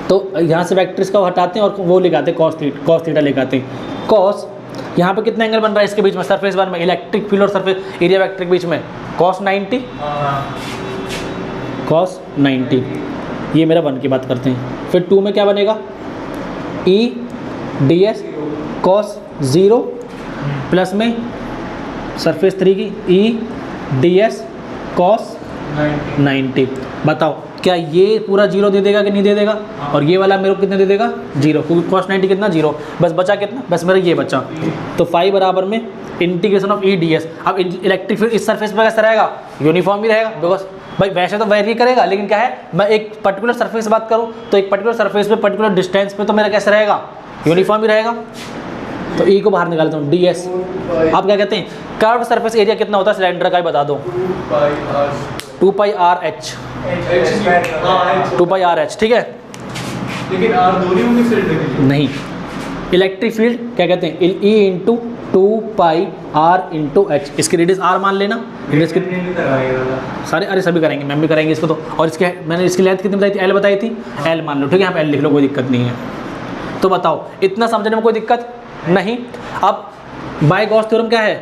तो यहाँ से वेक्टर्स का हटाते हैं और वो लेके कॉस थीटा लेके आते हैं। कॉस यहाँ पे कितना एंगल बन रहा है इसके बीच में, सरफेस 1 में इलेक्ट्रिक फील्ड और सरफेस एरिया वेक्टर के बीच में, cos 90, cos 90, ये मेरा 1 की बात करते हैं। फिर 2 में क्या बनेगा, E.ds cos 0 प्लस में सरफेस 3 की E.ds cos 90। बताओ क्या ये पूरा 0 दे देगा कि नहीं दे देगा, और ये वाला मेरे को कितना दे देगा, 0, क्योंकि cos 90 कितना 0, बस बचा कितना, बस मेरा ये बचा। तो फाई बराबर में इंटीग्रेशन ऑफ E.ds। अब इलेक्ट्रिक फील्ड इस सरफेस पर कैसा रहेगा, यूनिफॉर्म ही रहेगा, बिकॉज भाई वैसे तो वेरी करेगा, लेकिन क्या है, मैं एक पर्टिकुलर सरफेस बात करूँ तो एक पर्टिकुलर सरफेस पे पर्टिकुलर डिस्टेंस पे तो मेरा कैसा रहेगा, यूनिफॉर्म ही रहेगा। तो E को बाहर निकालता हूँ, ds। आप क्या कहते हैं, कर्व्ड सरफेस एरिया कितना होता है सिलेंडर का, ही बता दो, 2πRh, 2πRh, ठीक है। लेकिन R दूरी होंगी फील्ड नहीं, इलेक्ट्रिक फील्ड क्या कहते हैं, E इंटू 2πR/h, इसकी रेडियस R मान लेना, रेडियस कितनी सारे, अरे सभी करेंगे, मैम भी करेंगे इसको तो। और इसके मैंने इसकी लेंथ कितनी बताई थी, L बताई थी, L मान लो, ठीक है, यहाँ पे L लिख लो, कोई दिक्कत नहीं है। तो बताओ इतना समझने में कोई दिक्कत नहीं। अब बाय गॉस थ्योरम क्या है,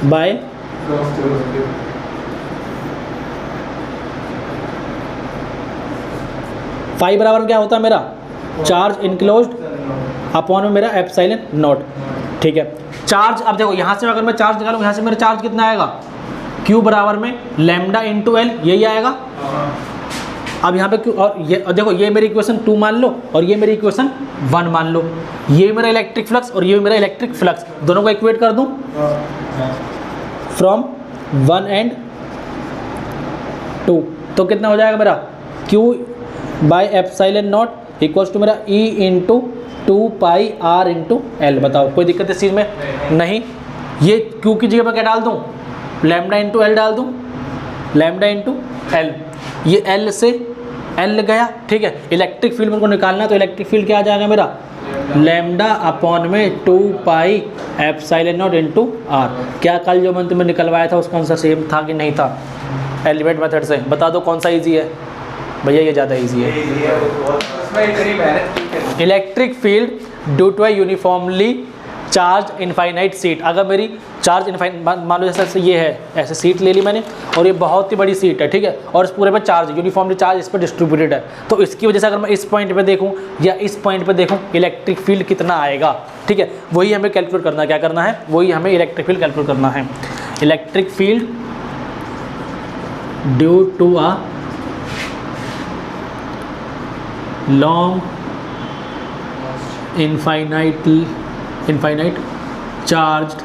बाय फाई बराबर क्या होता है मेरा, चार्ज इनक्लोज्ड अपॉन में मेरा एप्सिलॉन नॉट, ठीक है। चार्ज, अब देखो यहाँ से अगर मैं चार्ज निकालूँ, यहाँ से मेरा चार्ज कितना आएगा, Q बराबर में लैम्डा इंटू L, यही आएगा। अब यहाँ पे Q, और ये देखो ये मेरी इक्वेशन 2 मान लो, और ये मेरी इक्वेशन 1 मान लो, ये मेरा इलेक्ट्रिक फ्लक्स और ये मेरा इलेक्ट्रिक फ्लक्स, दोनों को इक्वेट कर दूँ फ्रॉम 1 एंड 2, तो कितना हो जाएगा मेरा, Q by epsilon not equals to मेरा E इंटू 2πR/L। बताओ कोई दिक्कत इस चीज़ में नहीं। ये Q की जगह पर क्या डाल दूँ, लैम्डा इंटू L डाल दूँ, लैम्डा इंटू L, ये L से L गया, ठीक है। इलेक्ट्रिक फील्ड मेरे को निकालना है, तो इलेक्ट्रिक फील्ड क्या आ जाएगा मेरा, लैम्डा अपॉन में 2π/0 इंटू R। क्या कल जो मैंने तुम्हें निकलवाया था उसका आंसर सेम था कि नहीं था, एलिमेंट मेथड से, बता दो कौन सा ईजी है भैया, ये ज़्यादा ईजी है। Electric field due to a uniformly charge infinite sheet, अगर मेरी चार्ज इनफाइनाइट, मान लो जैसे ये है, ऐसे सीट ले ली मैंने, और ये बहुत ही बड़ी सीट है, ठीक है, और इस पूरे पे चार्ज यूनिफॉर्मली चार्ज इस पर डिस्ट्रीब्यूटेड है, तो इसकी वजह से अगर मैं इस पॉइंट पे देखूँ या इस पॉइंट पे देखूँ, इलेक्ट्रिक फील्ड कितना आएगा, ठीक है, वही हमें कैलकुलेट करना है। क्या करना है, वही हमें इलेक्ट्रिक फील्ड कैलकुलेट करना है। Electric field due to a long infinite charged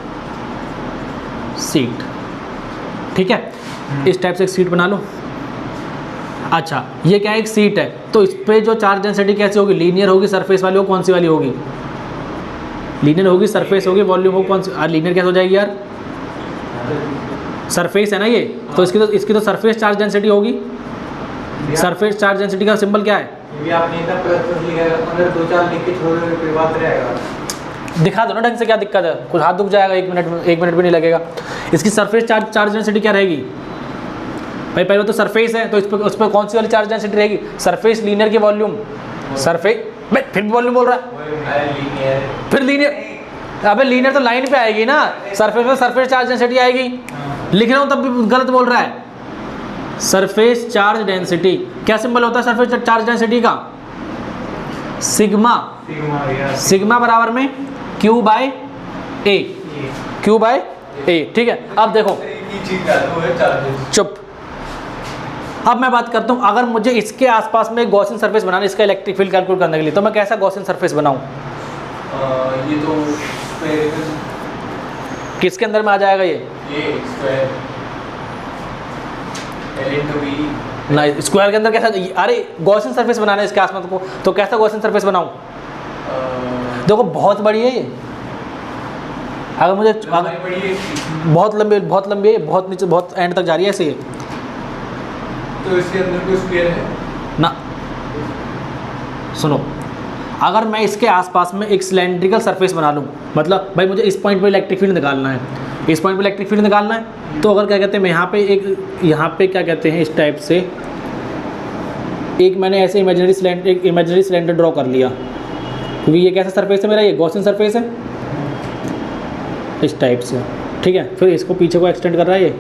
sheet. ठीक है, इस टाइप से एक सीट बना लो। अच्छा, ये क्या है, एक सीट है, तो इस पे जो चार्ज डेंसिटी कैसी होगी, लीनियर होगी, सरफेस वाली हो, कौन सी वाली होगी, लीनियर होगी, सरफेस होगी, वॉल्यूम हो कौन सी, लीनियर कैसे हो जाएगी यार, सरफेस है ना ये, तो इसकी तो सरफेस चार्ज डेंसिटी होगी। सरफेस चार्ज डेंसिटी का सिंबल क्या है, ये आपने इतना प्लस लिखा है, अंदर 2-4 लिख के छोड़ दो, कोई बात रहेगा। दिखा दो ना ढंग से, क्या दिक्कत है, कुछ हाथ दुख जाएगा, 1 मिनट भी नहीं लगेगा। इसकी सरफेस चार्ज डेंसिटी क्या रहेगी भाई, पहले तो सरफेस है, तो उस पर कौन सी वाली चार्ज डेंसिटी रहेगी, सरफेस लीनियर की वॉल्यूम, सरफेस भाई फिर वॉल्यूम बोल रहा है, फिर लीनियर, अबे लीनियर तो लाइन पे आएगी ना, सरफेस में सरफेस चार्ज डेंसिटी आएगी, लिख रहा हूँ तब भी गलत बोल रहा है। सरफेस चार्ज डेंसिटी क्या सिंबल होता है सरफेस चार्ज डेंसिटी का, सिग्मा, सिग्मा बराबर में Q बाय ए, Q बाय ए। ठीक है, अब देखो, चुप, अब मैं बात करता हूँ, अगर मुझे इसके आसपास में गॉसियन सरफेस बनाना है, इसका इलेक्ट्रिक फील्ड कैलकुलेट करने के लिए, तो मैं कैसा गॉसियन सरफेस बनाऊँ, ये तो किसके अंदर में आ जाएगा ये स्क्वायर L into V, ना, स्क्वायर के अंदर कैसा, अरे गॉसियन सरफेस बनाना है इसके आसपास को, तो कैसा गॉसियन सरफेस बनाऊँ, देखो बहुत बड़ी है ये, अगर मुझे बहुत लंबी है, बहुत नीचे, बहुत एंड तक जा रही है ऐसे, तो इसके अंदर कोई स्क्वायर है ना। सुनो, अगर मैं इसके आसपास में एक सिलेंड्रिकल सरफेस बना लूँ, मतलब भाई मुझे इस पॉइंट पे इलेक्ट्रिक फील्ड निकालना है, इस पॉइंट पे इलेक्ट्रिक फील्ड निकालना है, तो अगर क्या कहते हैं, मैं यहाँ पे क्या कहते हैं, इस टाइप से एक मैंने ऐसे इमेजिनरी सिलेंडर ड्रॉ कर लिया, क्योंकि ये कैसा सरफेस है मेरा, ये गॉसियन सरफेस है, इस टाइप से। ठीक है, फिर इसको पीछे को एक्सटेंड कर रहा है ये।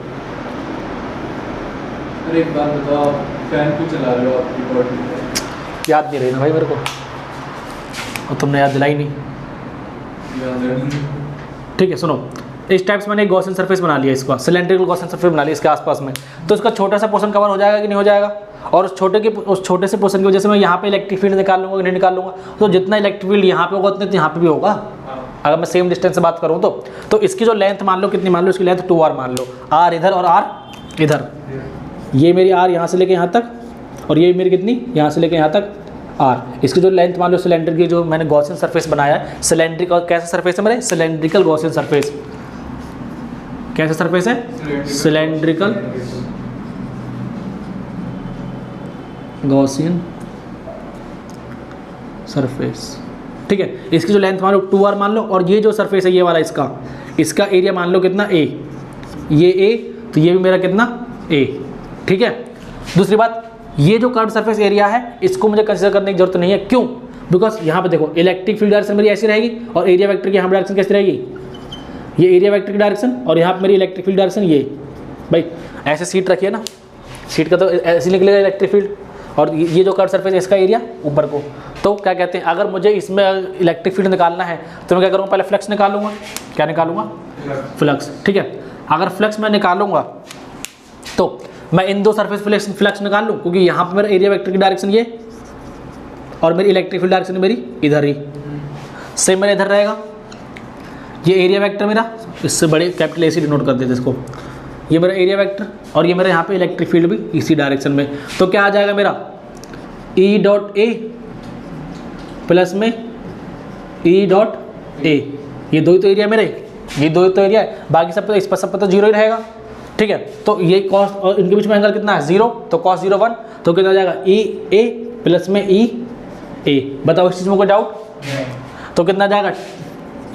अरे एक बात बताओ, फैन क्यों चला रहे हो आप रिकॉर्डिंग में? याद नहीं रही ना भाई मेरे को, और तुमने याद दिलाई नहीं। ठीक है, सुनो, इस टाइप से मैंने एक गॉसियन सरफेस बना लिया, इसका सिलेंड्रिकल गॉसियन सरफेस बना लिया इसके आसपास में, तो इसका छोटा सा पोर्शन कवर हो जाएगा कि नहीं हो जाएगा, और उस छोटे से पोर्शन की वजह से मैं यहाँ पे इलेक्ट्रिक फील्ड निकाल लूँगा कि नहीं निकाल लूँगा, तो जितना इलेक्ट्रिक फील्ड यहाँ पे होगा उतना यहाँ पे भी होगा, अगर मैं सेम डिस्टेंस से बात करूँ तो इसकी जो लेंथ मान लो, कितनी मान लो, इसकी लेंथ 2r मान लो, r इधर और r इधर, ये मेरी r यहाँ से लेके यहाँ तक, और ये मेरी कितनी, यहाँ से लेके यहाँ तक r, इसकी जो लेंथ मान लो सिलेंडर की, जो मैंने गॉसियन सरफेस बनाया है, सिलेंड्रिक, और कैसा सरफेस है मेरे, सिलेंड्रिकल गॉसियन सरफेस, कैसा सरफेस है, सिलेंड्रिकल गॉसियन सरफेस। ठीक है, इसकी जो लेंथ मान लो 2r मान लो, और ये जो सरफेस है ये वाला, इसका एरिया मान लो कितना a, ये a, तो ये भी मेरा कितना a। ठीक है, दूसरी बात, ये जो कर्व सरफेस एरिया है इसको मुझे कंसीडर करने की जरूरत नहीं है, क्यों, बिकॉज यहाँ पे देखो इलेक्ट्रिक फील्ड डायरेक्शन मेरी ऐसी रहेगी, और एरिया वेक्टर की यहाँ डायरेक्शन कैसी रहेगी, ये एरिया वेक्टर की डायरेक्शन, और यहाँ पे मेरी इलेक्ट्रिक फील्ड डायरेक्शन ये, भाई ऐसे सीट रखिए ना, सीट का तो ऐसे निकलेगा इलेक्ट्रिक फील्ड, और ये जो कर्व सरफेस है इसका एरिया ऊपर को, तो क्या कहते हैं, अगर मुझे इसमें इलेक्ट्रिक फील्ड निकालना है तो मैं क्या करूँगा, पहले फ्लक्स निकालूंगा, क्या निकालूंगा, फ्लक्स। ठीक है, अगर फ्लक्स मैं निकालूंगा तो मैं इन दो सरफेस फ्लक्स निकाल लूँ, क्योंकि यहाँ पर मेरा एरिया वेक्टर की डायरेक्शन ये, और मेरी इलेक्ट्रिक फील्ड डायरेक्शन मेरी इधर ही, सेम मेरा इधर रहेगा, ये एरिया वेक्टर मेरा, इससे बड़े कैपिटल AC डिनोट कर देते इसको, ये मेरा एरिया वेक्टर, और ये मेरा यहाँ पे इलेक्ट्रिक फील्ड भी इसी डायरेक्शन में, तो क्या आ जाएगा मेरा E डॉट A प्लस में E डॉट A, ये दो ही तो एरिया मेरे, ये दो ही तो एरिया है, बाकी सब तो जीरो ही रहेगा। ठीक है, तो ये कॉस, और इनके बीच में एंगल कितना है 0, तो cos 0 1, तो कितना आ जाएगा E A प्लस में E A। बताओ इस चीज़ में कोई डाउट, तो कितना आ जाएगा,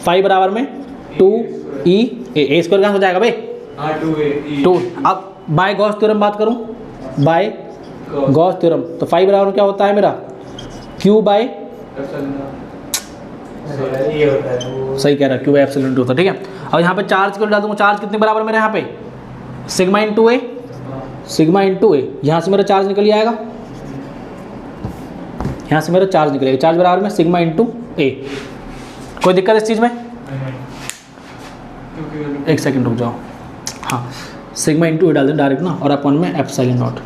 5 बराबर में 2E A स्क्वायर कहाँ हो जाएगा भाई, 2। अब बाय गॉस थ्योरम बात करूं, बाय गॉस थ्योरम, तो 5 बराबर क्या होता है मेरा, Q बाय, सही कह रहा है, Q बाय एप्सिलॉन 2 होता है। ठीक है, और यहाँ पे चार्ज क्यों डाल दूंगा, चार्ज कितने बराबर मेरे यहाँ पे, sigma into A, sigma into A, यहाँ से मेरा चार्ज निकल जाएगा, यहाँ से मेरा चार्ज निकलेगा, चार्ज बराबर में सिग्मा इंटू A। कोई दिक्कत इस चीज़ में, एक सेकंड रुक जाओ, हाँ, सिग्मा इंटू A डाल दें डायरेक्ट ना, और अपन में एप्सिलॉन नॉट।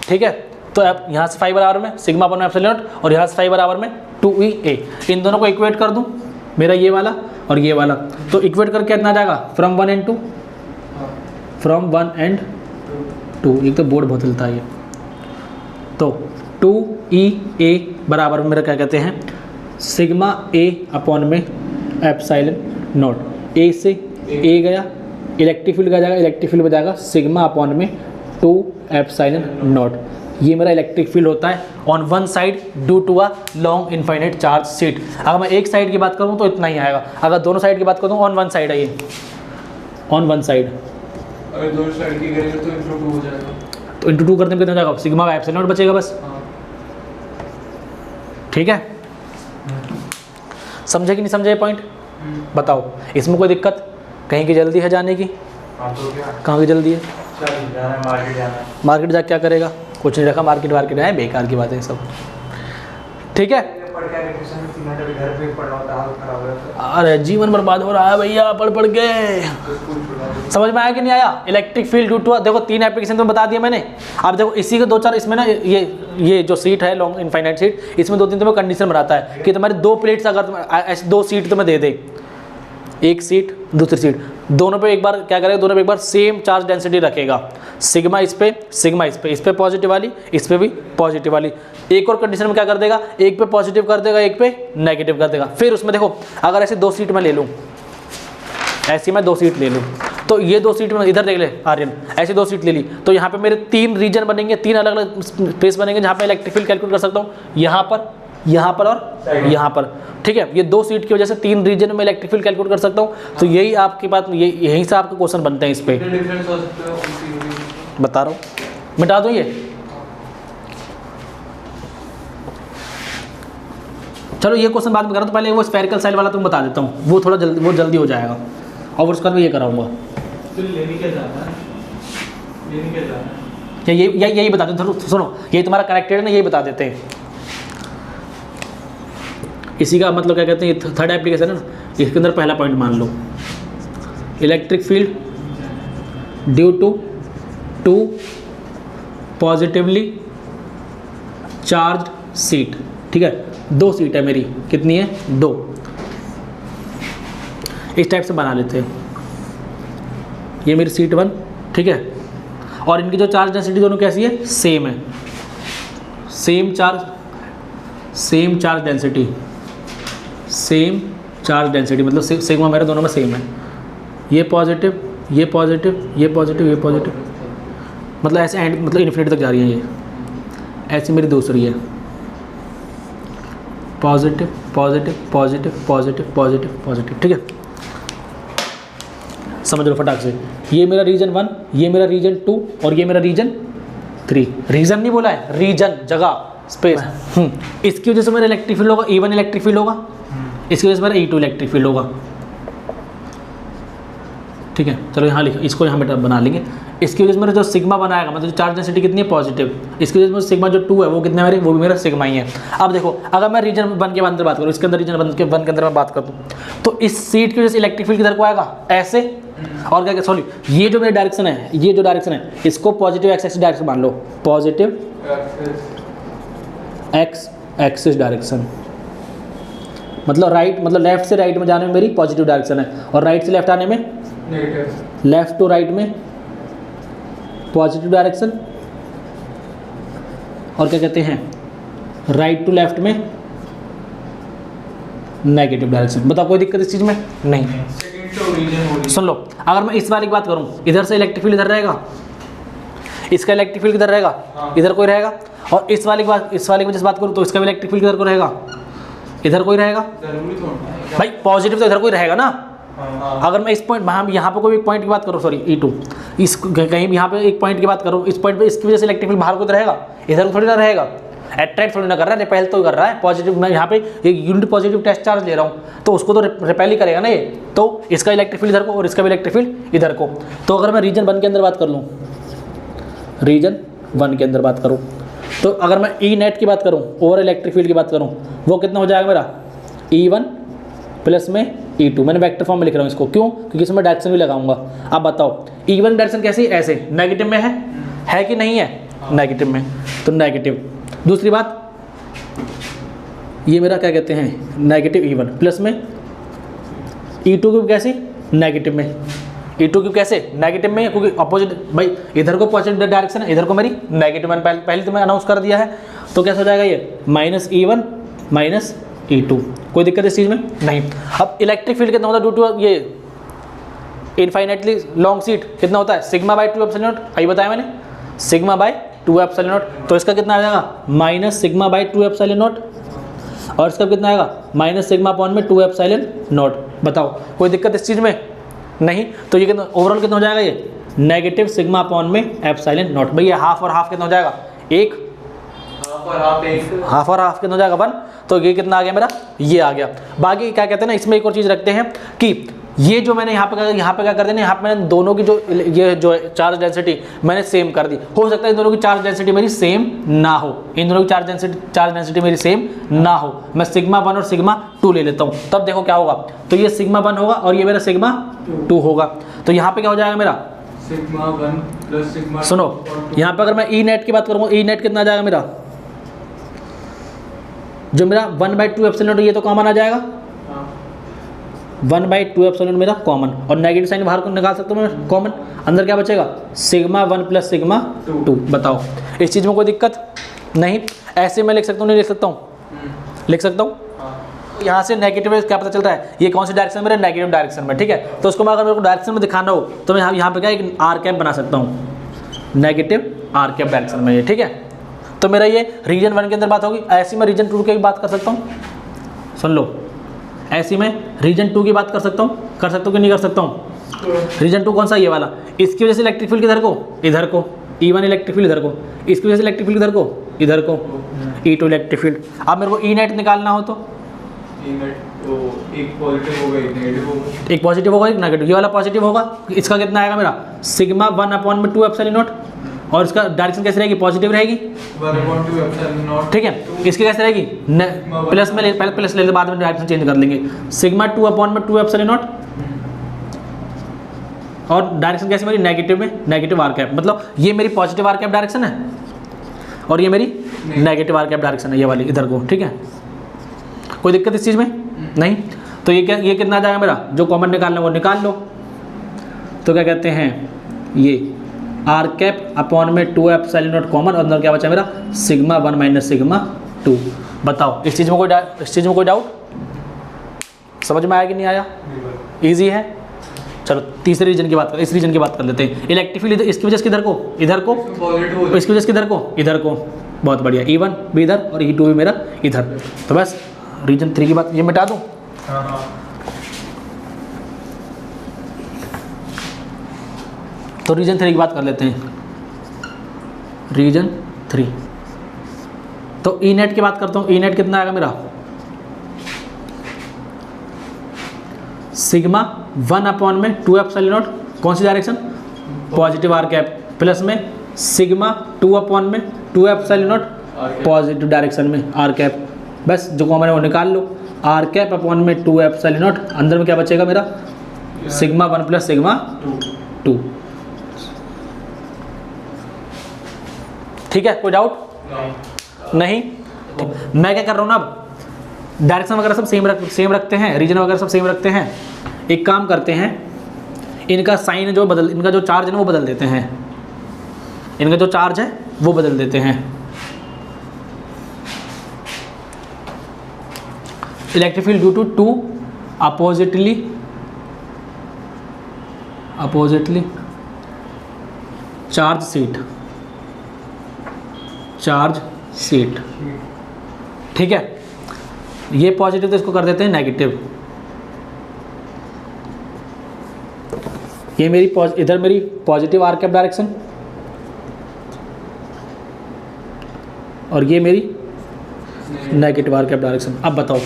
ठीक है, तो अब यहाँ से 5 बराबर में सिग्मा अपन में एप्सिलॉन नॉट, और यहाँ से 5 बराबर में 2EA, इन दोनों को इक्वेट कर दूँ, मेरा ये वाला और ये वाला, तो इक्वेट करके कितना आ जाएगा फ्रॉम 1 and 2, फ्रॉम 1 and 2। एक तो बोर्ड बहुत हिलता है ये। तो 2EA बराबर मेरा क्या कहते हैं सिग्मा A अपॉन में एप्सिलॉन नॉट। ए से ए गया, इलेक्ट्रिक फील्ड का जाएगा, इलेक्ट्रिक फील्ड बजाएगा सिग्मा अपॉन में 2 एप्सिलॉन नॉट। ये मेरा इलेक्ट्रिक फील्ड होता है on one side due to a long infinite charge sheet. अगर मैं एक साइड की बात करूँ तो इतना ही आएगा, अगर दोनों साइड की बात करूँ ऑन वन साइड है ये, ऑन वन साइड। अगर दोनों साइड की करेंगे तो इंटू 2 हो जाएगा, तो इंटू 2 करने में कितना हो जाएगा सिग्मा का एप्सिलॉन नॉट बचेगा बस। ठीक है, समझे कि नहीं समझे पॉइंट? बताओ इसमें कोई दिक्कत? कहीं की जल्दी है जाने की? कहाँ की जल्दी है? मार्केट जा क्या करेगा? कुछ नहीं रखा, मार्केट वार्केट है बेकार की बात है सब। ठीक है, अरे जीवन बर्बाद हो रहा है भैया पढ़ पढ़ के। समझ में आया कि नहीं आया? इलेक्ट्रिक फील्ड ड्यू टू, देखो 3 एप्लीकेशन तो बता दिया मैंने। अब देखो इसी के 2-4 इसमें ना ये जो सीट है लॉन्ग इनफाइनाइट सीट, इसमें 2-3 तुम्हें कंडीशन बनाता है कि तुम्हारी 2 प्लेट्स अगर ऐसे 2 सीट तुम्हें दे दे, एक सीट दूसरी सीट, दोनों पे एक बार क्या करेगा, दोनों पे एक बार सेम चार्ज डेंसिटी रखेगा, सिग्मा इस पे सिग्मा इस पे पॉजिटिव वाली, इस पे भी पॉजिटिव वाली। एक और कंडीशन में क्या कर देगा, एक पे पॉजिटिव कर देगा, एक पे नेगेटिव कर देगा। फिर उसमें देखो अगर ऐसे 2 सीट में ले लूँ, ऐसी मैं 2 सीट ले लूँ, तो ये 2 सीट में इधर देख ले आर्यन, ऐसी 2 सीट ले ली, तो यहाँ पे मेरे 3 रीजन बनेंगे, 3 अलग अलग स्पेस बनेंगे जहाँ पे इलेक्ट्रिक फील्ड कैलकुलेट कर सकता हूँ, यहाँ पर और यहाँ पर। ठीक है, ये 2 सीट की वजह से 3 रीजन में इलेक्ट्रिक फील्ड कैलकुलेट कर सकता हूँ। तो यही आपके पास यहीं से आपके क्वेश्चन बनते हैं इस पे। बता रहा हूँ, मिटा दूँ ये। चलो ये क्वेश्चन बाद में करा, तो पहले वो स्फेरिकल साइड वाला तुम बता देता हूँ, वो थोड़ा जल्दी हो जाएगा, और उसका मैं ये कराऊंगा। यही बता देते, सुनो यही तुम्हारा कनेक्टेड है ना, यही बता देते हैं। इसी का मतलब क्या कहते हैं, 3rd एप्लीकेशन है ना, इसके अंदर पहला पॉइंट मान लो, electric field due to 2 positively charge sheet. ठीक है, 2 सीट है मेरी, कितनी है 2। इस टाइप से बना लेते हैं, ये मेरी सीट 1। ठीक है, और इनकी जो चार्ज डेंसिटी दोनों कैसी है, सेम है, सेम चार्ज डेंसिटी, मतलब सिग्मा मेरे दोनों में सेम है। ये पॉजिटिव, ये पॉजिटिव, ये पॉजिटिव, ये पॉजिटिव, मतलब ऐसे एंड मतलब इन्फिनिटी तक जा रही है ये। ऐसी मेरी दूसरी है, positive positive positive positive positive positive. ठीक है, समझ लो फटाक से, ये मेरा रीजन 1, ये मेरा रीजन 2, और ये मेरा रीजन 3। रीजन नहीं बोला है, रीजन जगह स्पेस। इसकी वजह से मेरा इलेक्ट्रिक फील्ड होगा E1 इलेक्ट्रिक फील्ड होगा, इसकी वजह से मेरा E2 इलेक्ट्रिक फील्ड होगा। ठीक है, चलो यहाँ लिखो, इसको यहाँ बेटा बना लेंगे। इसकी वजह से मेरा जो सिग्मा बनाएगा, मतलब जो चार्ज डेंसिटी कितनी है पॉजिटिव, इसकी वजह से सिग्मा जो 2 है वो कितना है मेरे, वो भी मेरा सिग्मा ही है। अब देखो अगर मैं रीजन 1 के अंदर बात करूँ, इसके अंदर रीजन 1 के अंदर मैं बात करूँ, तो इस सीट की वजह से इलेक्ट्रिक फील्ड किधर को आएगा, ऐसे। और क्या सॉरी, ये जो मेरा डायरेक्शन है, ये जो डायरेक्शन है, इसको पॉजिटिव एक्स एक्सिस डायरेक्शन मान लो, पॉजिटिव एक्स एक्सिस डायरेक्शन, मतलब राइट, मतलब लेफ्ट से राइट में जाने में मेरी पॉजिटिव डायरेक्शन है, और राइट से लेफ्ट आने में नेगेटिव। लेफ्ट टू राइट में पॉजिटिव डायरेक्शन, और क्या कहते हैं राइट टू लेफ्ट में नेगेटिव डायरेक्शन। बताओ कोई दिक्कत इस चीज़ में? नहीं। सुन लो, अगर मैं इस वाली की बात करूं, इधर से इलेक्ट्रिक फील्ड इधर रहेगा, इसका इलेक्ट्रिक फील्ड किधर रहेगा, इधर कोई रहेगा, और इस वाली की वजह से बात करूं तो इसका भी इलेक्ट्रिक फील्ड किधर को रहेगा, इधर कोई रहेगा। भाई पॉजिटिव तो इधर कोई रहेगा ना। अगर मैं इस पॉइंट यहाँ पे कोई एक पॉइंट की बात करूँ, सॉरी E2, इस कहीं यहाँ पे एक पॉइंट की बात करूँ, इस पॉइंट पे इसकी वजह से इलेक्ट्रिक फील्ड बाहर को रहेगा, इधर थोड़ी ना रहेगा। अट्रैक्ट थोड़ी ना कर रहा है, रिपेल तो कर रहा है। पॉजिटिव मैं यहाँ पे एक यूनिट पॉजिटिव टेस्ट चार्ज ले रहा हूँ, तो उसको तो रिपेल ही करेगा ना ये। तो इसका इलेक्ट्रिक फील्ड इधर को और इसका भी इलेक्ट्रिक फील्ड इधर को। तो अगर मैं रीजन 1 के अंदर बात कर लूँ, रीजन 1 के अंदर बात करूँ, तो अगर मैं ई नेट की बात करूँ, ओवर इलेक्ट्रिक फील्ड की बात करूँ, वो कितना हो जाएगा मेरा E1 प्लस में E2। मैंने वेक्टर फॉर्म में लिख रहा हूँ इसको, क्यों? क्योंकि इसमें डायरेक्शन भी लगाऊंगा। अब बताओ E1 डायरेक्शन कैसी, ऐसे नेगेटिव में है कि नहीं है? नेगेटिव में, तो नेगेटिव। दूसरी बात, ये मेरा क्या कहते हैं नेगेटिव E1 प्लस में E2 क्यूब कैसे नेगेटिव में, E2 क्यूब कैसे नेगेटिव में, क्योंकि अपोजिट भाई इधर को पॉजिटिव डायरेक्शन है, इधर को मेरी नेगेटिव में, पहले तो मैं अनाउंस कर दिया है। तो कैसा हो जाएगा ये -E1 माइनस E2, कोई दिक्कत इस चीज़ में नहीं। अब इलेक्ट्रिक फील्ड कितना होता है ड्यू टू ये इनफाइनेटली लॉन्ग सीट, कितना होता है सिग्मा बाई 2 एप्सिलॉन नॉट, अभी बताया मैंने, सिग्मा बाई 2 एप्सिलॉन नॉट। तो इसका कितना आ जाएगा minus sigma by 2 epsilon not, और इसका कितना आएगा माइनस सिग्मा अपॉन में 2 एप्सिलॉन नॉट। बताओ कोई दिक्कत इस चीज़ में नहीं। तो ये कितना ओवरऑल कितना हो जाएगा, ये नेगेटिव सिग्मा अपॉन में एप्सिलॉन नॉट। भैया हाफ और हाफ कितना हो जाएगा, एक, हाफ और हाफ कितना हो जाएगा 1। तो ये कितना आ गया मेरा, ये आ गया। बाकी क्या कहते हैं ना, इसमें एक और चीज़ रखते हैं कि ये जो मैंने यहाँ पे क्या कर देना, यहाँ पे मैंने दोनों की जो ये जो चार्ज डेंसिटी मैंने सेम कर दी। हो सकता है इन दोनों की चार्ज डेंसिटी मेरी सेम ना हो, इन दोनों की चार्ज डेंसिटी मेरी सेम ना हो, मैं सिग्मा 1 और सिग्मा 2 ले लेता हूँ। तब देखो क्या होगा, तो ये सिग्मा 1 होगा और ये मेरा सिग्मा 2 होगा। तो यहाँ पे क्या हो जाएगा मेरा सिग्मा 1 प्लस सिग्मा, सुनो यहाँ पे अगर मैं ई नेट की बात करूँगा, ई नेट कितना आ जाएगा मेरा, जो मेरा 1/2 एप्सिलॉन, ये तो कॉमन आ जाएगा, 1/2 एप्सिलॉन मेरा कॉमन, और नेगेटिव साइन बाहर को निकाल सकता हूँ मैं कॉमन, अंदर क्या बचेगा सिग्मा 1 प्लस सिग्मा 2। बताओ इस चीज़ में कोई दिक्कत नहीं, ऐसे मैं लिख सकता हूँ, नहीं लिख सकता हूँ, लिख सकता हूँ। यहाँ से नेगेटिव क्या पता चलता है, ये कौन सी डायरेक्शन में, नेगेटिव डायरेक्शन में, ठीक है। तो उसको मैं अगर मेरे को डायरेक्शन में दिखाना हो तो मैं यहाँ पे क्या एक आर कैप बना सकता हूँ, नेगेटिव आर कैप डायरेक्शन में, ये ठीक है। तो मेरा ये रीजन 1 के अंदर बात होगी। ऐसी मैं रीजन 2 की भी बात कर सकता हूँ, सुन लो, ऐसी मैं रीजन 2 की बात कर सकता हूँ कि नहीं कर सकता हूँ। रीजन 2 कौन सा, ये वाला, इसकी वजह से इलेक्ट्रिक फील्ड किधर को, इधर को, E1 इलेक्ट्रिक फील्ड इधर को, इसकी वजह से इलेक्ट्रिक फील्ड इधर को, इधर को, E2 इलेक्ट्रिक फील्ड। अब मेरे को ई नेट निकालना हो तो एक पॉजिटिव होगा एक नेगेटिव होगा, एक पॉजिटिव होगा एक नेगेटिव, ये वाला पॉजिटिव होगा, इसका कितना आएगा मेरा सिग्मा 1 अपॉन में 2 एप्सिलॉन नॉट, और इसका डायरेक्शन कैसे रहेगी, पॉजिटिव रहेगी, 1/2 एप्सिलॉन नॉट, ठीक है। इसकी कैसे रहेगी प्लस में, पहले प्लस ले लेते बाद में डायरेक्शन चेंज कर लेंगे, सिग्मा 2 अपॉन में 2 एप्सिलॉन नॉट, और डायरेक्शन कैसे मेरी नेगेटिव में, नेगेटिव आर कैप, मतलब ये मेरी पॉजिटिव आर कैप डायरेक्शन है और ये मेरी नेगेटिव आर कैप डायरेक्शन है, ये वाली इधर को, ठीक है। कोई दिक्कत इस चीज़ में नहीं। तो ये क्या, ये कितना आ जाएगा मेरा, जो कॉमन निकालना वो निकाल लो। तो क्या कहते हैं, ये आर कैप अपॉन में 2 एप्सिलॉन नॉट कॉमन, और अंदर क्या बचा मेरा सिग्मा 1 माइनस सिग्मा 2। बताओ इस चीज़ में कोई डाउट, समझ में आया कि नहीं आया, ईजी है। चलो तीसरे रीजन की बात कर, इस रीजन की बात कर लेते हैं। इलेक्ट्रिक फील्ड इसकी वजह से किधर को, इधर को, इसकी वजह से किधर को, इधर को, बहुत बढ़िया। E1 भी इधर और E2 भी मेरा इधर। तो बस रीजन 3 की बात ये मिटा दूँ। तो रीजन 3 की बात कर लेते हैं, रीजन 3। तो ई नेट की बात करता हूँ, ई नेट कितना आएगा मेरा सिग्मा 1 अपॉन में 2 एप्सिलॉन नॉट, कौन सी direction, positive R cap, plus में सिग्मा 2 अपॉन में 2 एप्सिलॉन नॉट पॉजिटिव डायरेक्शन में आर कैप। बस जो कॉमन है वो निकाल लो, आर कैप अपॉन में 2 एप्सिलॉन नॉट, अंदर में क्या बचेगा मेरा सिग्मा 1 प्लस सिग्मा 2। ठीक है, कोई डाउट नहीं। मैं क्या कर रहा हूँ ना, अब डायरेक्शन वगैरह सब सेम रखते हैं, रीजन वगैरह सब सेम रखते हैं। एक काम करते हैं, इनका साइन जो इनका जो चार्ज है ना वो बदल देते हैं, इनका जो चार्ज है वो बदल देते हैं। Electric field due to 2 oppositely charge sheet, ठीक है। ये पॉजिटिव तो इसको कर देते हैं नेगेटिव। ये मेरी इधर मेरी पॉजिटिव आर कैप डायरेक्शन, और ये मेरी नेगेटिव आर कैप डायरेक्शन। अब बताओ,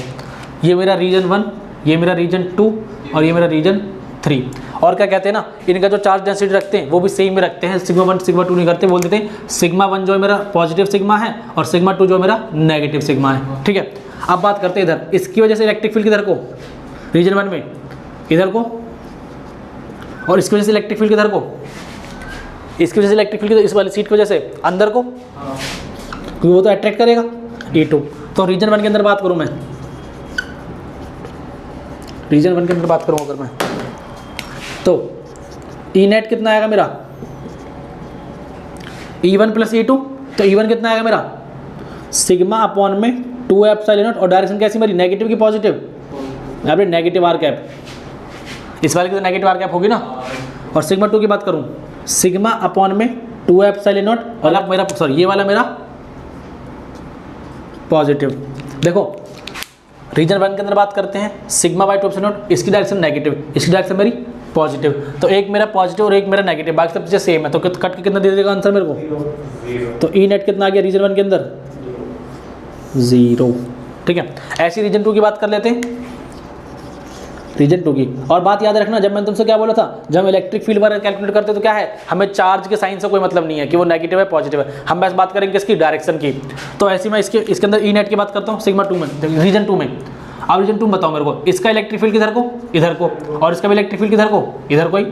ये मेरा रीजन 1, ये मेरा रीजन 2 और ये मेरा रीजन 3। और क्या कहते हैं ना, इनका जो चार्ज डेंसिटी रखते हैं वो भी सेम में रखते हैं, सिग्मा 1 सिग्मा 2 नहीं करते, बोल देते हैं सिग्मा 1 जो है मेरा पॉजिटिव सिग्मा है और सिग्मा 2 जो है मेरा नेगेटिव सिग्मा है, ठीक है। अब बात करते हैं इधर, इसकी वजह से इलेक्ट्रिक फील्ड किधर को, रीजन 1 में इधर को, और इसकी वजह से इलेक्ट्रिक फील्ड किधर को, इसकी वजह से इलेक्ट्रिक फील्ड इस वाली सीट की वजह से अंदर को, क्योंकि वो तो अट्रैक्ट करेगा E2। तो रीजन 1 के अंदर बात करूँ मैं, रीजन 1 के अंदर बात करूँ अगर मैं, तो ई नेट कितना आएगा मेरा, E1 प्लस E2, तो E1 कितना आएगा मेरा सिग्मा अपॉन में 2 एप्सिलॉन नॉट, और डायरेक्शन कैसी मेरी नेगेटिव की पॉजिटिव, यहाँ पे नेगेटिव आर कैप, इस वाले की तो नेगेटिव आर कैप होगी ना। और सिग्मा 2 की बात करूँ, सिग्मा अपॉन में 2 एप्सिलॉन नॉट, और अब मेरा सॉरी ये वाला मेरा पॉजिटिव। देखो रीजन 1 के अंदर बात करते हैं सिग्मा बाई 2 एप्सिलॉन नॉट, इसकी डायरेक्शन नेगेटिव, इसकी डायरेक्शन मेरी पॉजिटिव, तो एक मेरा पॉजिटिव और एक मेरा नेगेटिव, बाकी सब चीज़ें सेम है, तो कट के कितना दे देगा आंसर मेरे को, तो ई नेट कितना आ गया रीजन 1 के अंदर 0। ठीक है, ऐसी रीजन 2 की बात कर लेते हैं, रीजन 2 की। और बात याद रखना, जब मैंने तुमसे क्या बोला था, जब हम इलेक्ट्रिक फील्ड वगैरह कैलकुलेट करते हैं तो क्या है, हमें चार्ज के साइन से कोई मतलब नहीं है कि वो नेगेटिव है पॉजिटिव है, हम बस बात करेंगे इसकी डायरेक्शन की। तो ऐसी मैं इसके अंदर ई नेट की बात करता हूँ सिग्मा 2 में, रीजन 2 में। अब रीजन 2 बताओ मेरे को, इसका इलेक्ट्रिक फील्ड किधर को, इधर को, और इसका भी इलेक्ट्रिक फील्ड किधर को, इधर को ही,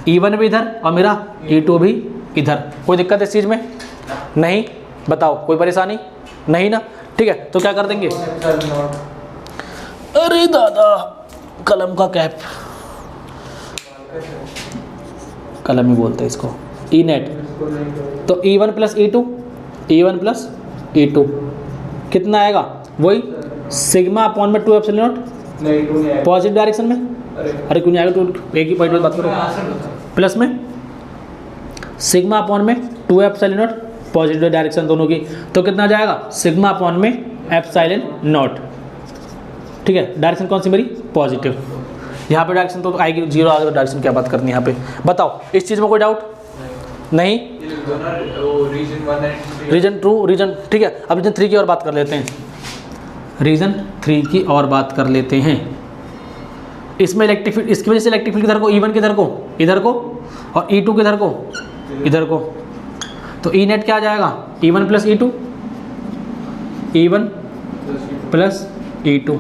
E1 भी इधर और मेरा E2 भी इधर। कोई दिक्कत है इस चीज़ में? नहीं, बताओ कोई परेशानी नहीं ना। ठीक है, तो क्या कर देंगे, अरे दादा कलम का कैप, कलम ही बोलते हैं इसको, ई नेट, तो E1 plus E2, E1 plus E2 कितना आएगा, वही सिग्मा अपॉन में 2 एप्सिलॉन नॉट पॉजिटिव डायरेक्शन में, अरे क्यों नहीं आएगा, तो एक ही पॉइंट में बात करो, प्लस में सिग्मा अपॉन में 2 एप्सिलॉन नॉट पॉजिटिव डायरेक्शन दोनों की, तो कितना जाएगा सिग्मा अपॉन में एप्सिलॉन नॉट। ठीक है, डायरेक्शन कौन सी मेरी पॉजिटिव, यहाँ पे डायरेक्शन तो आएगी 0 आ गया, तो डायरेक्शन क्या बात करनी है यहाँ पे, बताओ इस चीज़ में कोई डाउट नहीं। रीजन 2 रीजन, ठीक है, अब रीजन 3 की और बात कर लेते हैं, रीजन 3 की और बात कर लेते हैं। इसमें इलेक्ट्रिक फील्ड, इसकी वजह से इलेक्ट्रिक फील्ड किधर को, E1 किधर को, इधर को, और E2 किधर को, इधर को, तो ई नेट क्या आ जाएगा, E1 plus E2, E1 plus E2।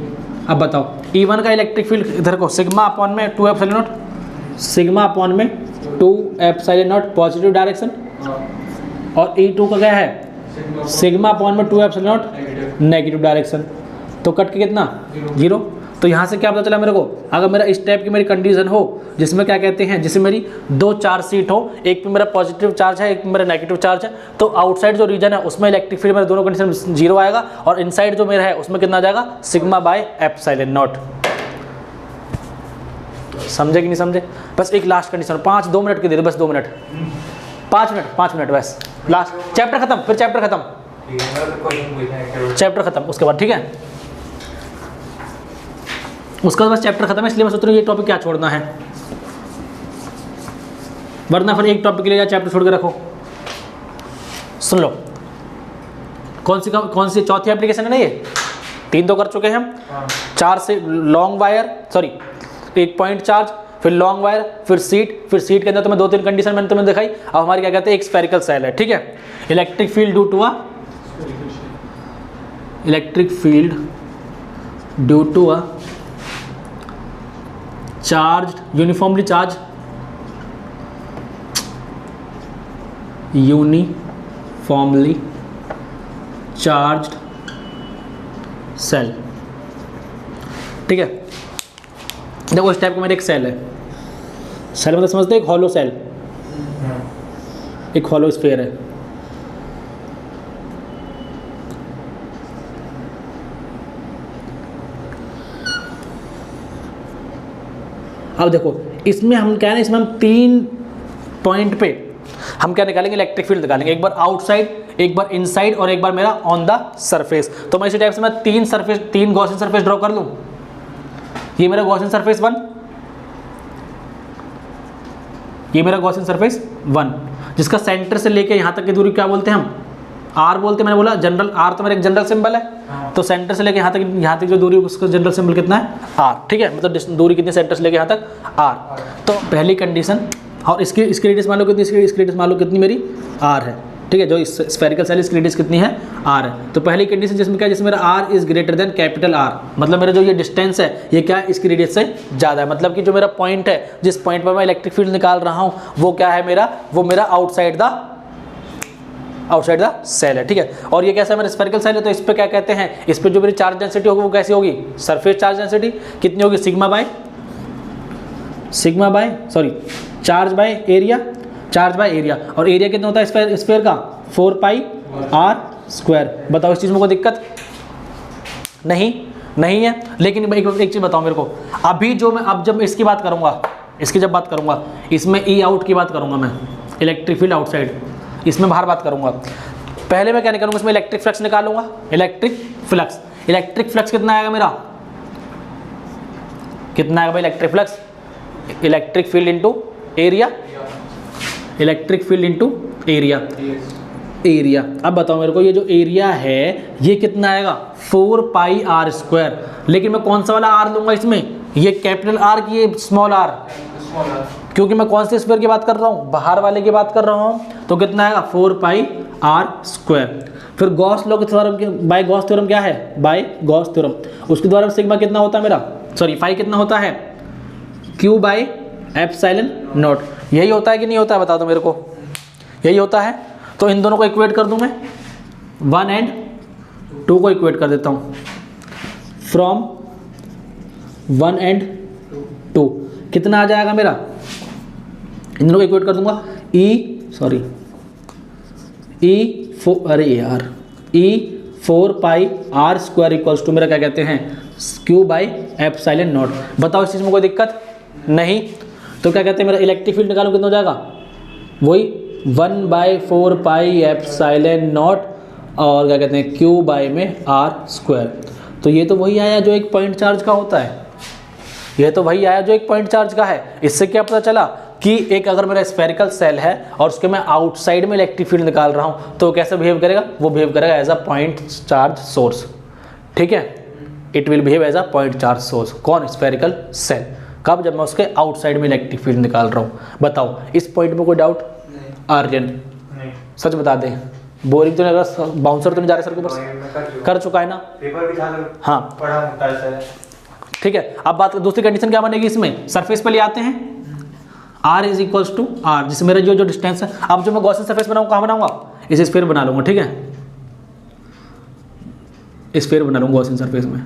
अब बताओ E1 का इलेक्ट्रिक फील्ड इधर को सिग्मा अपॉन में 2 एप्सिलॉन नॉट, सिग्मा अपॉन में 2 एप्सिलॉन नॉट पॉजिटिव डायरेक्शन, और E2 का क्या है सिग्मा अपॉन में 2 एप्सिलॉन नॉट नेगेटिव डायरेक्शन, तो कट के कितना 0। तो यहाँ से क्या पता चला मेरे को, अगर मेरा इस टाइप की मेरी कंडीशन हो जिसमें क्या कहते हैं, जिसमें मेरी 2 चार्ज सीट हो, एक पे मेरा पॉजिटिव चार्ज है, एक पे मेरा नेगेटिव चार्ज है, तो आउटसाइड जो रीजन है उसमें इलेक्ट्रिक फील्ड मेरे दोनों कंडीशन 0 आएगा, और इनसाइड जो मेरा है उसमें कितना आ जाएगा सिग्मा बाय एप्सिलॉन नॉट। समझे कि नहीं समझे? बस एक लास्ट कंडीशन, 2 मिनट की दे दो, बस 2 मिनट, 5 मिनट बस, लास्ट चैप्टर खत्म, फिर चैप्टर खत्म, चैप्टर खत्म उसके बाद। ठीक है, उसका बस चैप्टर खत्म है, इसलिए मैं सोच रहा हूँ ये टॉपिक क्या छोड़ना है, वरना फिर एक टॉपिक के लिए चैप्टर छोड़ के रखो। सुन लो, कौन सी चौथी एप्लीकेशन है ना, ये 3 तो कर चुके हैं हम, 4 से long wire, sorry 1 point charge, फिर लॉन्ग वायर, फिर सीट के अंदर तुम्हें 2-3 कंडीशन मैंने तुम्हें दिखाई। अब हमारी क्या कहते हैं, एक स्फेरिकल सेल है। ठीक है, electric field due to a charge, uniformly charged shell. ठीक है, देखो इस टाइप का मेरा एक सेल है, सेल मतलब समझते हैं एक हॉलो सेल, एक हॉलो स्फीयर है। अब देखो इसमें हम क्या है ना, इसमें हम 3 पॉइंट पे हम क्या निकालेंगे, इलेक्ट्रिक फील्ड निकालेंगे, एक बार आउटसाइड, एक बार इनसाइड, और एक बार मेरा ऑन द सरफेस। तो मैं इसी टाइप से मैं 3 गॉसियन सरफेस ड्रॉ कर लूँ। ये मेरा गॉसियन सरफेस 1, ये मेरा गॉसियन सरफेस 1, जिसका सेंटर से लेके यहाँ तक की दूरी क्या बोलते हैं हम, आर बोलते हैं। मैंने बोला जनरल, आर तो मेरा एक जनरल सिंबल है, तो सेंटर से लेके यहाँ तक जो दूरी है उसका जनरल सिंबल कितना है, आर। ठीक है, मतलब दूरी कितनी सेंटर से लेके यहाँ तक, आर। तो पहली कंडीशन, और इसकी रेडियस मान लो कितनी, इसकी रेडियस मान लो कितनी मेरी, आर है। ठीक है, जो स्फेरिकल सेल इसकी रेडियस कितनी है, आर है। तो पहली कंडीशन जिसमें क्या है, जिसमें मेरा R is greater than capital R, मतलब मेरा जो ये डिस्टेंस है ये क्या है, इसकी रेडियस से ज़्यादा है। मतलब कि जो मेरा पॉइंट है, जिस पॉइंट पर मैं इलेक्ट्रिक फील्ड निकाल रहा हूँ, वो क्या है मेरा, वो मेरा outside the outside the shell है, ठीक है। और ये कैसा मेरा स्फेरिकल सेल है, तो इस पे क्या कहते हैं, इस पे जो मेरी चार्ज डेंसिटी होगी वो कैसी होगी, सरफेस चार्ज डेंसिटी कितनी होगी, चार्ज बाय एरिया। और एरिया कितना होता है स्फेयर का, 4 पाई r स्क्वायर। बताओ इस चीज़ में कोई दिक्कत नहीं है। लेकिन एक चीज़ बताओ मेरे को, अभी जो मैं अब जब इसकी बात करूँगा, इसमें ई आउट की बात करूँगा मैं, इलेक्ट्रिक फील्ड आउटसाइड, इसमें बाहर बात करूँगा। पहले मैं क्या निकालूंगा, इसमें इलेक्ट्रिक फ्लक्स निकालूंगा। इलेक्ट्रिक फ्लक्स कितना आएगा मेरा, कितना आएगा भाई electric flux, electric field into area. अब बताओ मेरे को, ये जो एरिया है ये कितना आएगा, 4 पाई r स्क्वायर। लेकिन मैं कौन सा वाला r लूंगा इसमें, ये कैपिटल R की ये स्मॉल r, क्योंकि मैं कौन से स्क्वायर की बात कर रहा हूँ, बाहर वाले की बात कर रहा हूँ। तो कितना आएगा 4 पाई r स्क्वायर। फिर गॉस लॉ के थ्योरम के बाय गॉस थ्योरम क्या है, बाय गॉस थ्योरम, उसके द्वारा सिग्मा कितना होता है मेरा, फाई कितना होता है, Q बाई एप्सिलॉन नॉट। यही होता है कि नहीं होता है, बता दो मेरे को, यही होता है। तो इन दोनों को इक्वेट कर दूं मैं, 1 and 2 को इक्वेट कर देता हूं, फ्रॉम 1 and 2 कितना आ जाएगा मेरा, इन दोनों को इक्वेट कर दूंगा, E4 pi r square equals to मेरा क्या कहते हैं, Q बाई एप्सिलॉन नॉट। बताओ इस चीज़ में कोई दिक्कत नहीं। तो क्या कहते हैं, मेरा इलेक्ट्रिक फील्ड निकालो कितना हो जाएगा, वही 1/4 पाई एप्सिलॉन नॉट और क्या कहते हैं Q बाई में r स्क्वायर। तो ये तो वही आया जो एक पॉइंट चार्ज का होता है, इससे क्या पता चला कि एक अगर मेरा स्फेरिकल सेल है और उसके मैं आउटसाइड में इलेक्ट्रिक फील्ड निकाल रहा हूँ तो कैसे बिहेव करेगा, वो बिहेव करेगा as a point charge source, ठीक है। It will behave as a point charge source, कौन, स्फेरिकल सेल। कब, जब मैं उसके आउटसाइड में इलेक्ट्रिक फील्ड निकाल रहा हूँ। बताओ इस पॉइंट में कोई डाउट, आर्यन सच बता दे, बोरिंग तो नहीं लग रहा, बाउंसर तो नहीं जा रहा सर के ऊपर, कर चुका है ना, पेपर भी था, हाँ पढ़ा होता है, ठीक है। अब बात दूसरी कंडीशन क्या बनेगी, इसमें सरफेस पे ले आते हैं, r is equals to r, जिससे मेरा जो डिस्टेंस है, अब जो मैं गॉसियन सरफेस बनाऊंगा कहाँ बनाऊंगा, इसे स्फीयर बना लूंगा, ठीक है, स्फीयर बना लूंगा गॉसियन सरफेस में।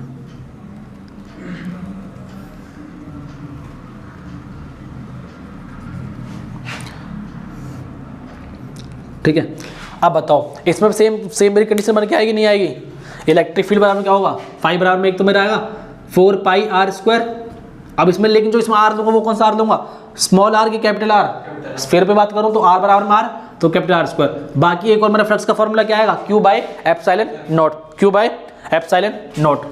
ठीक है, अब बताओ इसमें सेम मेरी कंडीशन बन के आएगी नहीं आएगी, इलेक्ट्रिक फील्ड बराबर क्या होगा, फाई बराबर में एक तो मेरा आएगा 4 पाई r स्क्वायर। अब इसमें लेकिन जो इसमें r लूंगा वो कौन सा r लूंगा, स्मॉल r की कैपिटल R, स्फीयर पे बात करूं तो r बराबर में r, तो कैपिटल R स्क्वायर। बाकी एक और मेरा फ्लक्स का फॉर्मूला क्या आएगा, Q बाई एप्सिलॉन नॉट,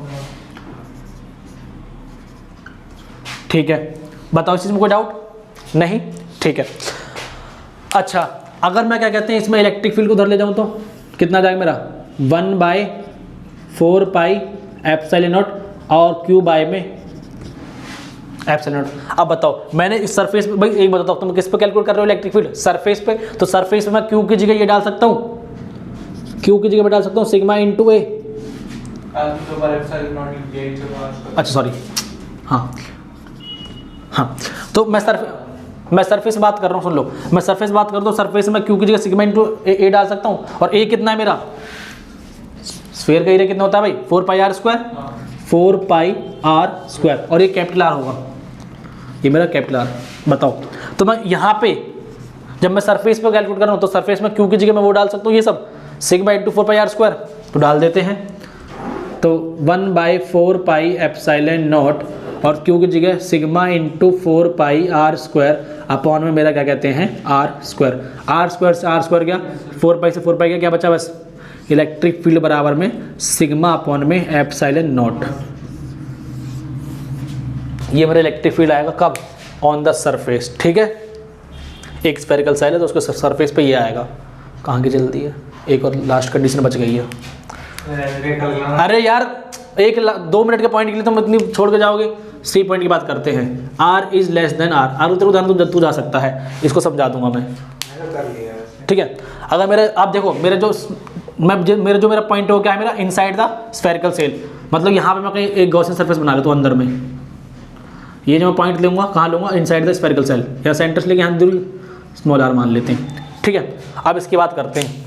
ठीक है। बताओ इस चीज में कोई डाउट नहीं, ठीक है। अच्छा, अगर मैं क्या कहते हैं इसमें इलेक्ट्रिक फील्ड को उधर ले जाऊं तो कितना जाएगा मेरा, 1/4 पाई एप्सिलॉन नॉट और Q बाई में एप्सिलॉन नॉट। अब बताओ मैंने इस सरफेस पे, भाई एक बताओ तुम किस पे कैलकुलेट कर रहे हो इलेक्ट्रिक फील्ड, सरफेस पे, तो सरफेस पे मैं Q की जगह ये डाल सकता हूँ, Q की जगह मैं डाल सकता हूँ सिग्मा इंटू ए, अच्छा सॉरी, हाँ तो मैं सरफेस बात कर रहा हूँ, सुन लो, मैं सरफेस बात कर दूँ, सरफेस में Q की जगह सिग्मा इंटू ए डाल सकता हूँ, और ए कितना है मेरा, स्फीयर का एरिया कितना होता है भाई, 4 पाई r स्क्वायर, 4 पाई r स्क्वायर, और ये कैपिटल R होगा, ये मेरा कैपिटल R। बताओ तो मैं यहाँ पे जब मैं सरफेस पे कैलकुलेट कर रहा हूँ तो सरफेस में Q की जगह मैं वो डाल सकता हूँ, ये सब सिग्मा इंटू 4 पाई r स्क्वायर, तो डाल देते हैं, तो 1/4 पाई एप्सिलॉन नॉट और Q की जगह सिग्मा इंटू 4 पाई r स्क्वायर अपॉन में मेरा क्या कहते हैं r स्क्वायर से r स्क्वायर गया, 4 पाई से 4 पाई गया, क्या बचा बस इलेक्ट्रिक फील्ड बराबर में सिग्मा अपॉन में एप्सिलॉन नॉट। ये मेरा इलेक्ट्रिक फील्ड आएगा कब, ऑन द सरफेस, ठीक है। एक स्फेरिकल सेल है तो उसके सरफेस पे ये आएगा, कहाँ की जल्दी है, एक और लास्ट कंडीशन बच गई है। अरे यार 2 मिनट के पॉइंट के लिए तुम इतनी छोड़ के जाओगे, सी पॉइंट की बात करते हैं, r is less than r, तेरे उदाहरण तू जा सकता है, इसको समझा दूंगा मैं, ठीक है। अगर मेरे आप देखो मेरा जो मेरा पॉइंट हो क्या है, मेरा इनसाइड द स्फेरिकल सेल, मतलब यहाँ पे मैं कहीं एक गॉसियन सरफेस बना लेता हूँ अंदर में, ये जो मैं पॉइंट लूँगा कहाँ लूँगा, इनसाइड द स्फेरिकल सेल, या सेंटर से लेके यहाँ दूर स्मॉल r मान लेते हैं, ठीक है। अब इसकी बात करते हैं,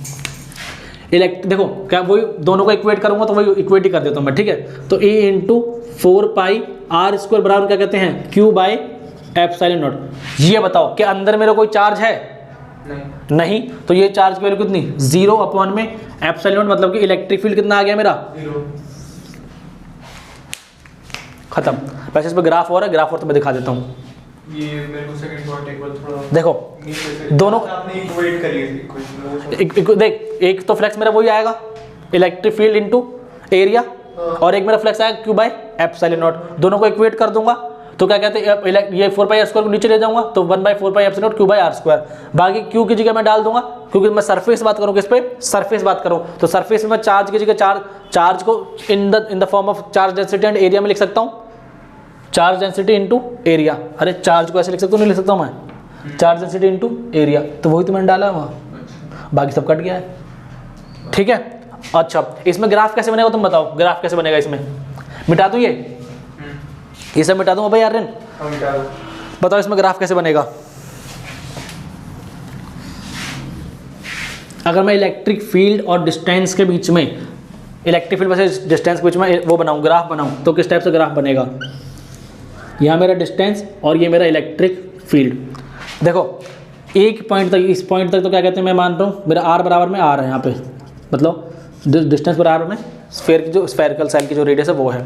देखो क्या वही दोनों को इक्वेट करूंगा तो वही इक्वेट ही कर देता हूँ मैं, ठीक है। तो a इंटू 4πr² बराबर क्या कहते हैं, q बाय एप्सिलॉन नॉट। ये बताओ कि अंदर मेरा कोई चार्ज है, नहीं, तो ये चार्ज की वैल्यू कितनी, 0 अपॉन में एप्सिलॉन नॉट, मतलब कि इलेक्ट्रिक फील्ड कितना आ गया मेरा, 0। खत्म। वैसे इस पर ग्राफ और है, ग्राफ और तो मैं दिखा देता हूँ। ये मेरे को सेकंड पार्ट एक बार थोड़ा देखो दोनों आपने इक्वेट करिए इक्वेशन। देख, एक तो फ्लेक्स मेरा वही आएगा इलेक्ट्रिक फील्ड इनटू एरिया, और एक मेरा फ्लेक्स आएगा q बाय एप्सिलॉन नॉट। दोनों को इक्वेट कर दूंगा तो क्या कहते हैं, ये 4πr² को नीचे ले जाऊंगा तो 1/4π epsilon naught q bye r²। बाकी q की जगह मैं डाल दूंगा, क्योंकि मैं सरफेस बात करूँ, किस पे, सरफेस बात करूँ, तो सरफेस में मैं चार्ज की जगह चार्ज को in the form of charge density and area में लिख सकता हूँ, चार्ज डेंसिटी इनटू एरिया। अरे चार्ज को ऐसे लिख सकता हूँ, नहीं लिख सकता हूँ मैं, चार्ज डेंसिटी इनटू एरिया, तो वही तो मैंने डाला है वहाँ, बाकी सब कट गया है, ठीक है। अच्छा, इसमें ग्राफ कैसे बनेगा तुम बताओ, ग्राफ कैसे बनेगा इसमें, मिटा दूँ ये सब मिटा दूँ अबे यार, बताओ इसमें ग्राफ कैसे बनेगा। अगर मैं इलेक्ट्रिक फील्ड और डिस्टेंस के बीच में, इलेक्ट्रिक फील्ड वैसे डिस्टेंस के बीच में वो बनाऊँ, ग्राफ बनाऊँ, तो किस टाइप से ग्राफ बनेगा, यहाँ मेरा डिस्टेंस और ये मेरा इलेक्ट्रिक फील्ड। देखो एक पॉइंट तक, इस पॉइंट तक तो क्या कहते हैं, मैं मान रहा हूँ मेरा r बराबर में r है यहाँ पे, मतलब डिस्टेंस बराबर में स्फीयर की जो स्फेरिकल सेल की जो रेडियस है वो है।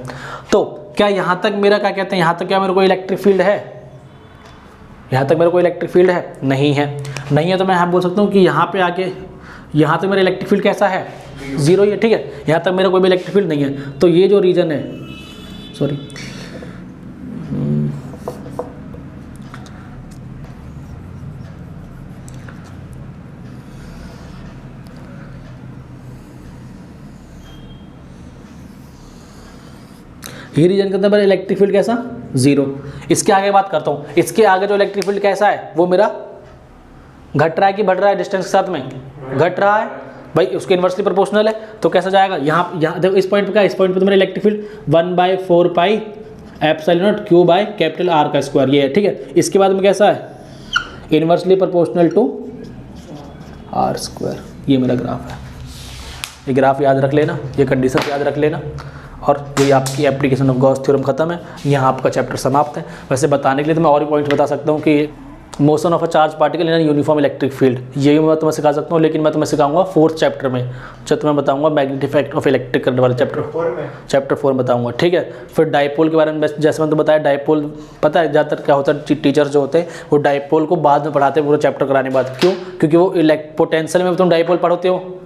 तो क्या यहाँ तक मेरा क्या कहते हैं, यहाँ तक क्या मेरे को इलेक्ट्रिक फील्ड है, यहाँ तक मेरे को इलेक्ट्रिक फील्ड है, नहीं है, नहीं है, तो मैं यहाँ बोल सकता हूँ कि यहाँ पे आके यहाँ तक मेरा इलेक्ट्रिक फील्ड कैसा है, 0 ही है, ठीक है। यहाँ तक मेरा कोई भी इलेक्ट्रिक फील्ड नहीं है, तो ये जो रीजन है, सॉरी ये रीजन के अंदर इलेक्ट्रिक फील्ड कैसा, 0। इसके आगे बात करता हूँ, इसके आगे जो इलेक्ट्रिक फील्ड कैसा है, वो मेरा घट रहा है कि बढ़ रहा है, डिस्टेंस के साथ में घट रहा है भाई, उसके इन्वर्सली प्रोपोर्शनल है, तो कैसा जाएगा, यहाँ देखो इस पॉइंट पे क्या, इस पॉइंट पे तो मेरा electric field 1/4π epsilon naught q by capital R का स्क्वायर, ये है, ठीक है। इसके बाद में कैसा है, इन्वर्सली प्रोपोर्शनल टू r², ये मेरा ग्राफ है। ये ग्राफ याद रख लेना, ये कंडीशन याद रख लेना, और ये आपकी एप्लीकेशन ऑफ गॉस थ्योरम खत्म है, यहाँ आपका चैप्टर समाप्त है। वैसे बताने के लिए तो मैं और भी पॉइंट बता सकता हूँ कि motion of a charge particle in uniform electric field, ये मैं तुम्हें सिखा सकता हूँ, लेकिन मैं तुम्हें सिखाऊंगा 4th चैप्टर में, जो तुम्हें बताऊंगा magnetic effect of electric current वाले चैप्टर 4 बताऊंगा, ठीक है। फिर डाइपोल के बारे में जैसे मैंने तो बताया, डाइपोल पता है ज़्यादातर क्या होता है, टीचर जो होते हैं वो डाइपोल को बाद में पढ़ाते हैं पूरा चैप्टर कराने के बाद, क्यों, क्योंकि वो पोटेंशियल में तुम डाइपोल पढ़ते हो,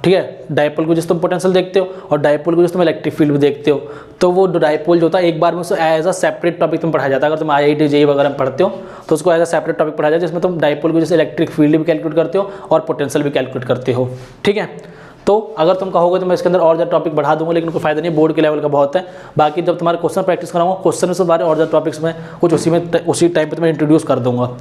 ठीक है, डाइपोल को जिस तुम पोटेंशियल देखते हो और डाइपोल को जिस तुम इलेक्ट्रिक फील्ड भी देखते हो, तो वो डाइपोल जो होता है एक बार में उसको एज अ सेपरेट टॉपिक तुम पढ़ाया जाता है। अगर तुम IIT JEE वगैरह में पढ़ते हो तो उसको एज अ सेपरेट टॉपिक पढ़ाया जाता है, जिसमें तुम डाइपोल को जैसे इलेक्ट्रिक फील्ड भी कैलकुलेट करते हो और पोटेंशियल भी कैलकुलेट करते हो, ठीक है। तो अगर तुम कहोगे तो मैं इसके अंदर और ज़्यादा टॉपिक बढ़ा दूंगा, लेकिन कोई फायदा नहीं, बोर्ड के लेवल का बहुत है। बाकी जब तुम्हारे क्वेश्चन प्रैक्टिस कराऊंगा, क्वेश्चन से बारे और ज़्यादा टॉपिक्स में कुछ उसी टाइम पे तुम्हें इंट्रोड्यूस कर दूंगा।